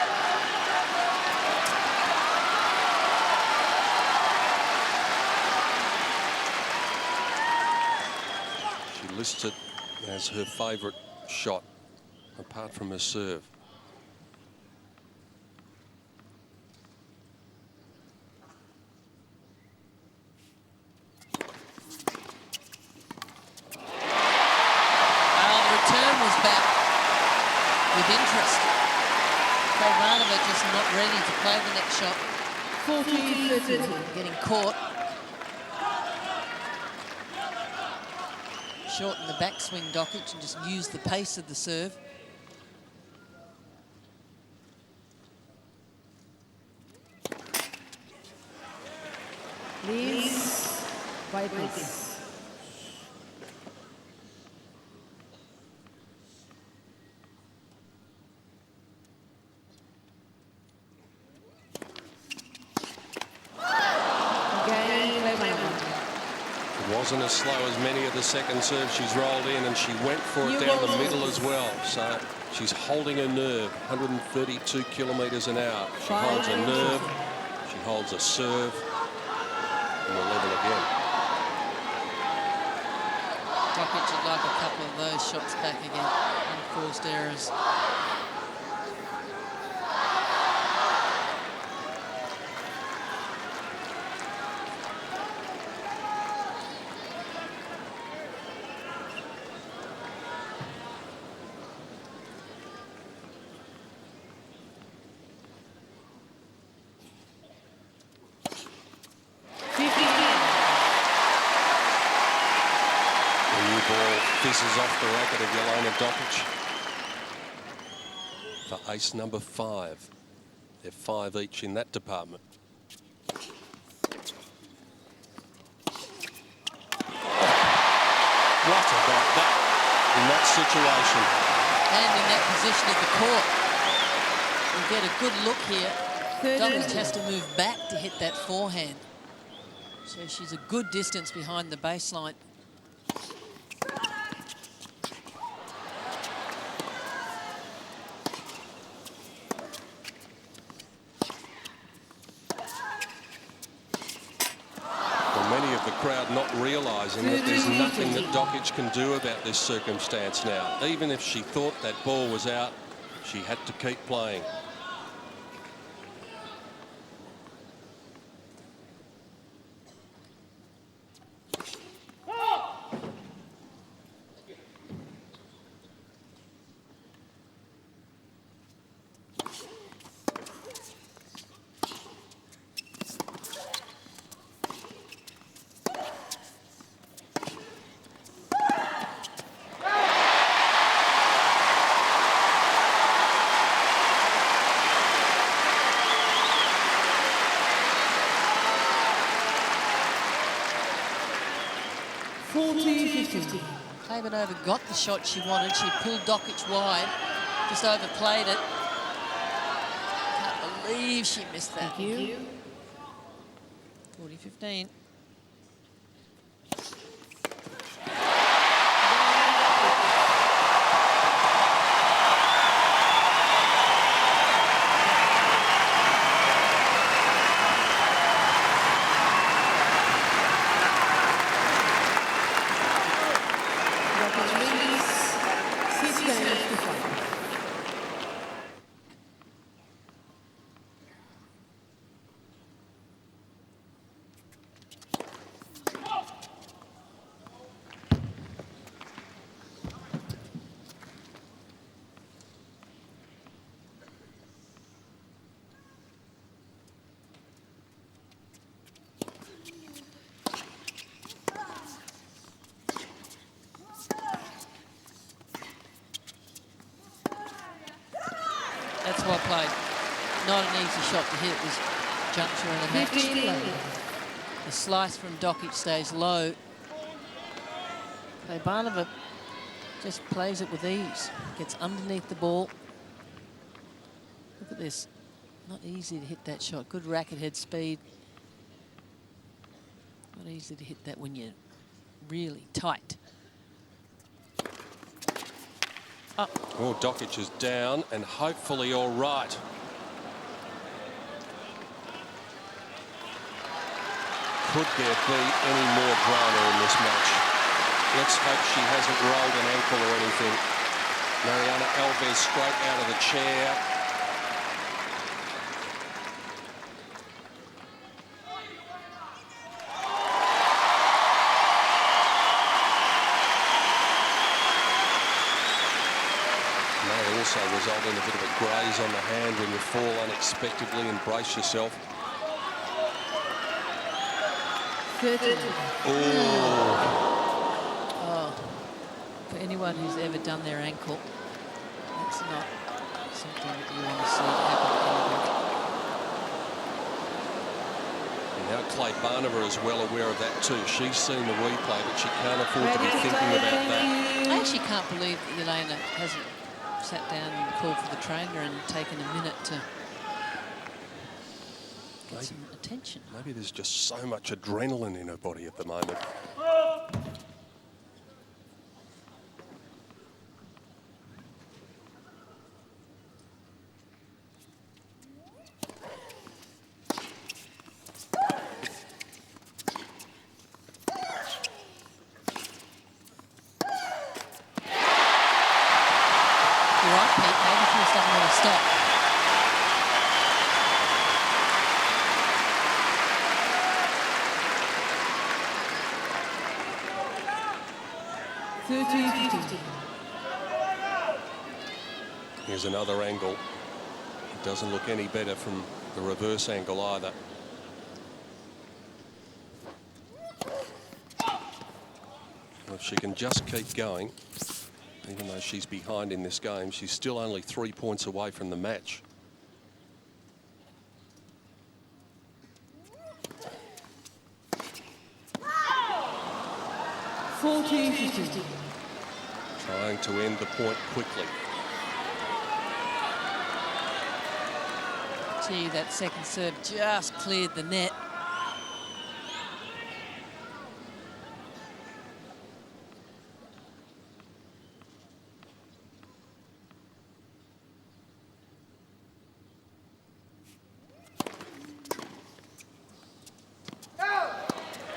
[SPEAKER 1] She lists it as her favourite shot, apart from her serve.
[SPEAKER 2] Interest. Kleybanova just not ready to play the next shot.
[SPEAKER 3] 40-13.
[SPEAKER 2] Getting caught. Shorten the backswing, Dokic, and just use the pace of the serve.
[SPEAKER 3] Please, by please.
[SPEAKER 1] Wasn't as slow as many of the second serves she's rolled in, and she went for it down the middle as well. So she's holding her nerve, 132 kilometres an hour. She holds a nerve, she holds a serve, and we're level again.
[SPEAKER 2] Dokic would like a couple of those shots back again, unforced errors.
[SPEAKER 1] Fizzes off the racket of Jelena Dokic for ace number 5. They're 5 each in that department. Oh, what about that in that situation?
[SPEAKER 2] And in that position of the court. We'll get a good look here. Dokic has to move back to hit that forehand. So she's a good distance behind the baseline.
[SPEAKER 1] Crowd not realising that there's nothing that Dokic can do about this circumstance now. Even if she thought that ball was out, she had to keep playing.
[SPEAKER 2] Kleybanova got the shot she wanted. She pulled Dokic wide, just overplayed it. Can't believe she missed that.
[SPEAKER 3] Thank you.
[SPEAKER 2] 40-15. well played. Not an easy shot to hit at this juncture in the match. The slice from Dokic stays low. Kleybanova just plays it with ease. Gets underneath the ball. Look at this. Not easy to hit that shot. Good racket head speed. Not easy to hit that when you're really tight. Up.
[SPEAKER 1] Oh, Dokic is down and hopefully all right. Could there be any more drama in this match? Let's hope she hasn't rolled an ankle or anything. Mariana Alves straight out of the chair. May also result in a bit of a graze on the hand when you fall unexpectedly and brace yourself.
[SPEAKER 2] Oh, for anyone who's ever done their ankle, that's not something that you want to see happen anywhere.
[SPEAKER 1] Now Kleybanova is well aware of that too. She's seen the replay, but she can't afford to be thinking about that.
[SPEAKER 2] I actually can't believe that Jelena hasn't sat down and called for the trainer and taken a minute to get some attention.
[SPEAKER 1] Maybe there's just so much adrenaline in her body at the moment.
[SPEAKER 2] You're right, Pete. Maybe she just doesn't want to stop.
[SPEAKER 1] Here's another angle. It doesn't look any better from the reverse angle either. Well, if she can just keep going, even though she's behind in this game, she's still only 3 points away from the match. Trying to end the point quickly.
[SPEAKER 2] Gee, that second serve just cleared the net.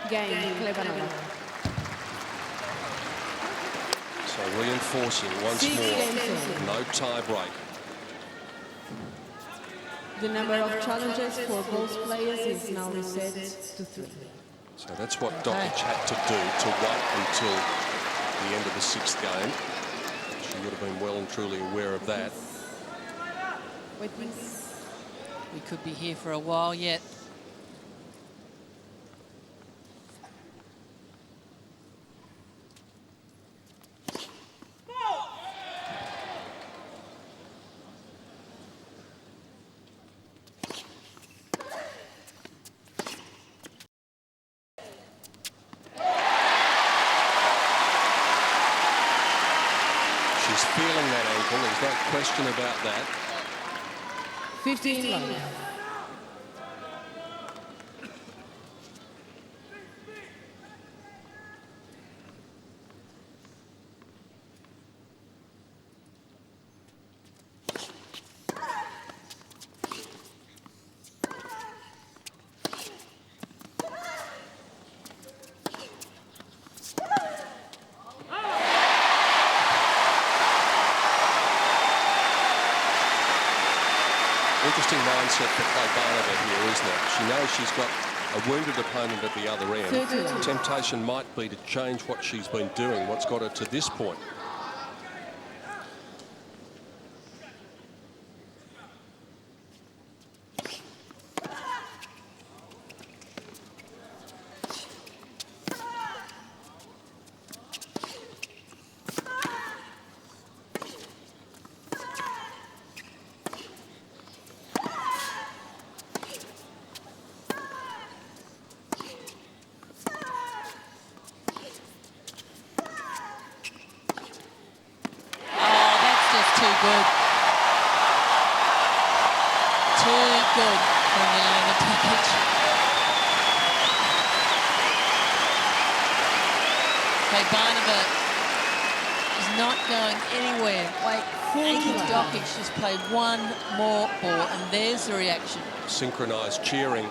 [SPEAKER 3] Game, Kleybanova.
[SPEAKER 1] So reinforcing once more, no tie break.
[SPEAKER 3] The number of challenges for both players is now reset to 3.
[SPEAKER 1] So that's what Dokic had to do, to wait until the end of the 6th game. She would have been well and truly aware of that.
[SPEAKER 3] Wait, please.
[SPEAKER 2] We could be here for a while yet.
[SPEAKER 1] She's feeling that ankle, there's no question about that.
[SPEAKER 3] 15 love.
[SPEAKER 1] Interesting mindset for Kleybanova here, isn't it? She knows she's got a wounded opponent at the other end. The temptation might be to change what she's been doing, what's got her to this point.
[SPEAKER 2] from Jelena Dokic. Kleybanova is not going anywhere. Wait, Dokic just played one more ball, and there's the reaction.
[SPEAKER 1] Synchronised cheering.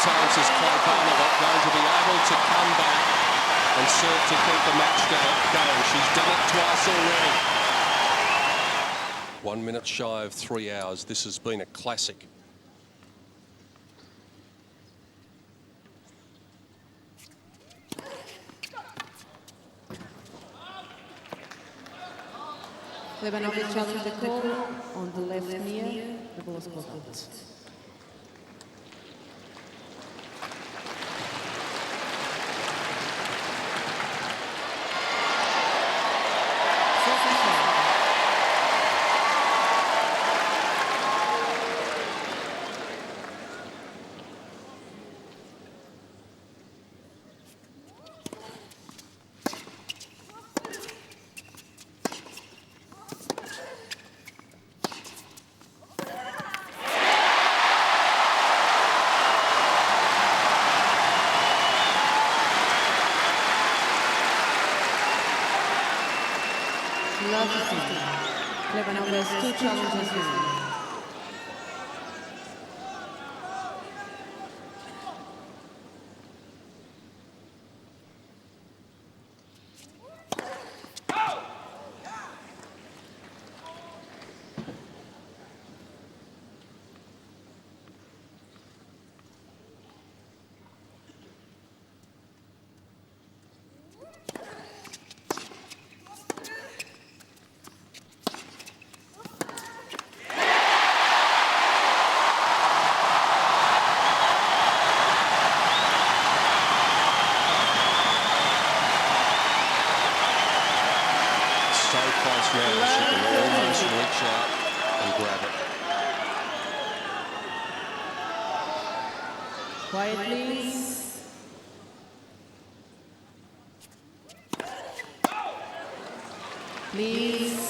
[SPEAKER 1] Times is Kleybanova going to be able to come back and serve to keep the match going? She's done it twice already. 1 minute shy of 3 hours. This has been a classic.
[SPEAKER 4] Kleybanova challenged the call on the left knee. The ball was called. Kleybanova has 2 challenges.
[SPEAKER 1] Now she can almost reach out and grab it.
[SPEAKER 4] Quiet, please. Please.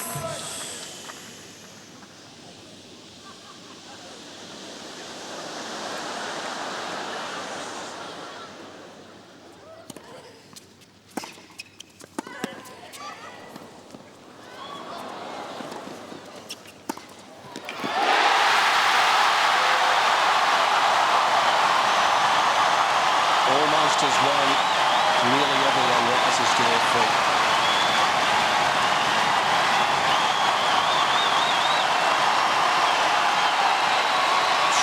[SPEAKER 1] Almost as one, nearly everyone rises to their feet.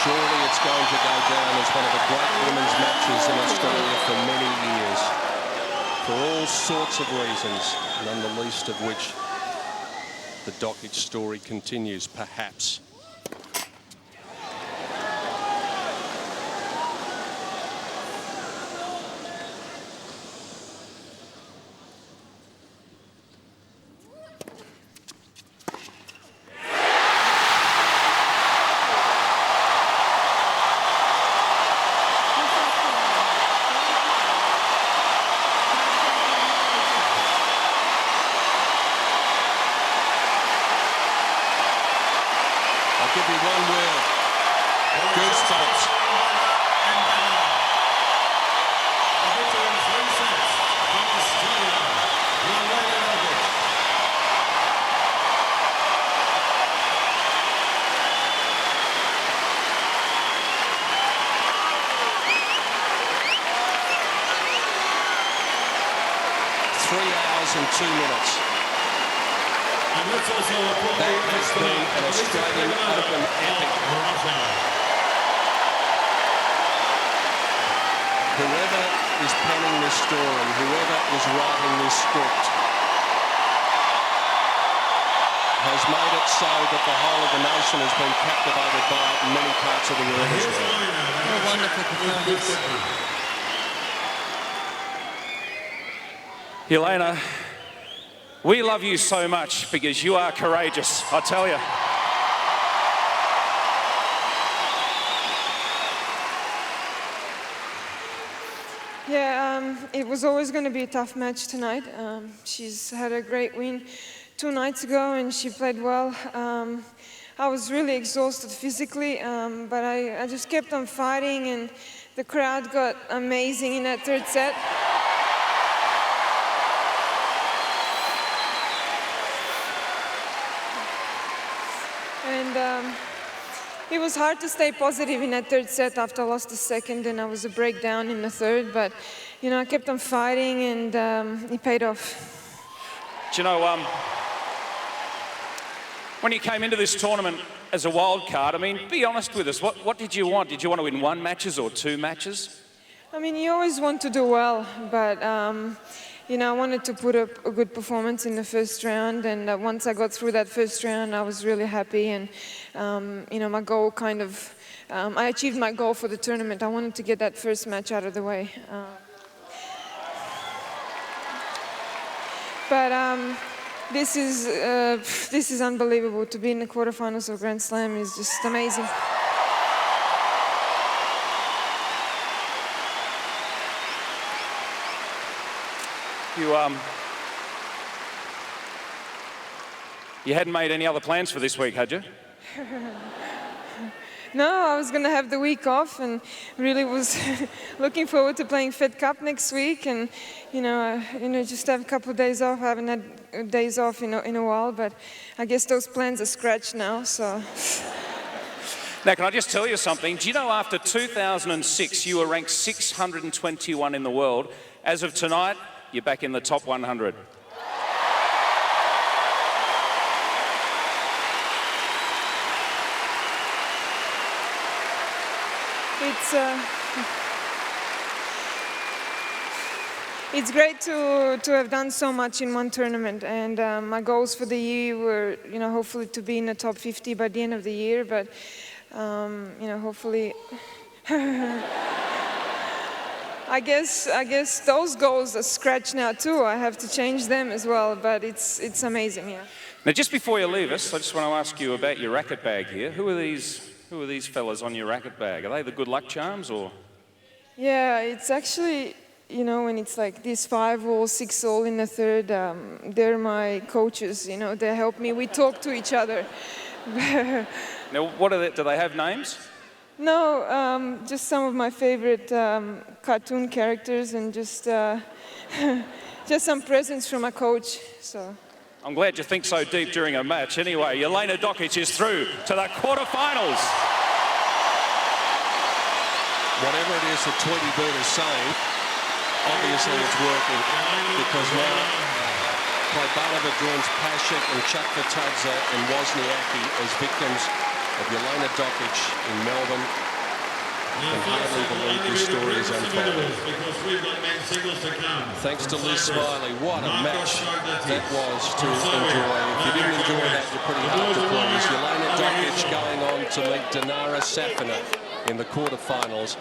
[SPEAKER 1] Surely it's going to go down as one of the great women's matches in Australia for many years, for all sorts of reasons, none the least of which the Dokic story continues, perhaps. I'll give you one word. Goosebumps. Three hours and 2 minutes. That has been an Australian Open epic. Whoever is penning this story, whoever is writing this script, has made it so that the whole of the nation has been captivated by it in many parts of the world as well.
[SPEAKER 2] What a wonderful performance.
[SPEAKER 5] Jelena, we love you so much because you are courageous, I tell you. Yeah, it was always going to be a tough match tonight. She's had a great win 2 nights ago, and she played well. I was really exhausted physically, but I just kept on fighting, and the crowd got amazing in that 3rd set. And it was hard to stay positive in that 3rd set after I lost the 2nd, and I was a breakdown in the 3rd. But, you know, I kept on fighting, and it paid off.
[SPEAKER 6] Do you know, when you came into this tournament as a wild card, I mean, be honest with us. What did you want? Did you want to win 1 matches or 2 matches?
[SPEAKER 5] I mean, you always want to do well, but, you know, I wanted to put up a good performance in the 1st round, and once I got through that 1st round, I was really happy, and, you know, my goal kind of, I achieved my goal for the tournament. I wanted to get that 1st match out of the way. But this is unbelievable. To be in the quarterfinals of Grand Slam is just amazing.
[SPEAKER 6] You hadn't made any other plans for this week, had you?
[SPEAKER 5] No, I was going to have the week off, and really was looking forward to playing Fed Cup next week, and you know, just have a couple of days off. I haven't had days off in a while, but I guess those plans are scratched now. So.
[SPEAKER 6] Now, can I just tell you something? Do you know after 2006 you were ranked 621 in the world? As of tonight, you're back in the top 100.
[SPEAKER 5] It's great to have done so much in one tournament, and my goals for the year were, you know, hopefully to be in the top 50 by the end of the year, but you know, hopefully. I guess those goals are scratched now too. I have to change them as well, but it's amazing, yeah.
[SPEAKER 6] Now, just before you leave us, I just want to ask you about your racket bag here. Who are these fellas on your racket bag? Are they the good luck charms, or?
[SPEAKER 5] Yeah, it's actually, you know, when it's like this 5-all, 6-all in the 3rd, they're my coaches. You know, they help me. We talk to each other.
[SPEAKER 6] Now, what are they? Do they have names?
[SPEAKER 5] No, just some of my favorite cartoon characters, and just some presents from a coach. So.
[SPEAKER 6] I'm glad you think so deep during a match. Anyway, Jelena Dokic is through to the quarterfinals.
[SPEAKER 1] Whatever it is that Tweety Bird is saying, obviously it's working, because now Kleybanova joins Pashek and Chakvatadze and Wozniacki as victims of Jelena Dokic in Melbourne. I can hardly believe this story is unfolding. Thanks to Liz Smiley. What a match that was to enjoy. If you didn't enjoy that, you're pretty hard to please. Jelena Dokic going on to meet Dinara Safina in the quarterfinals.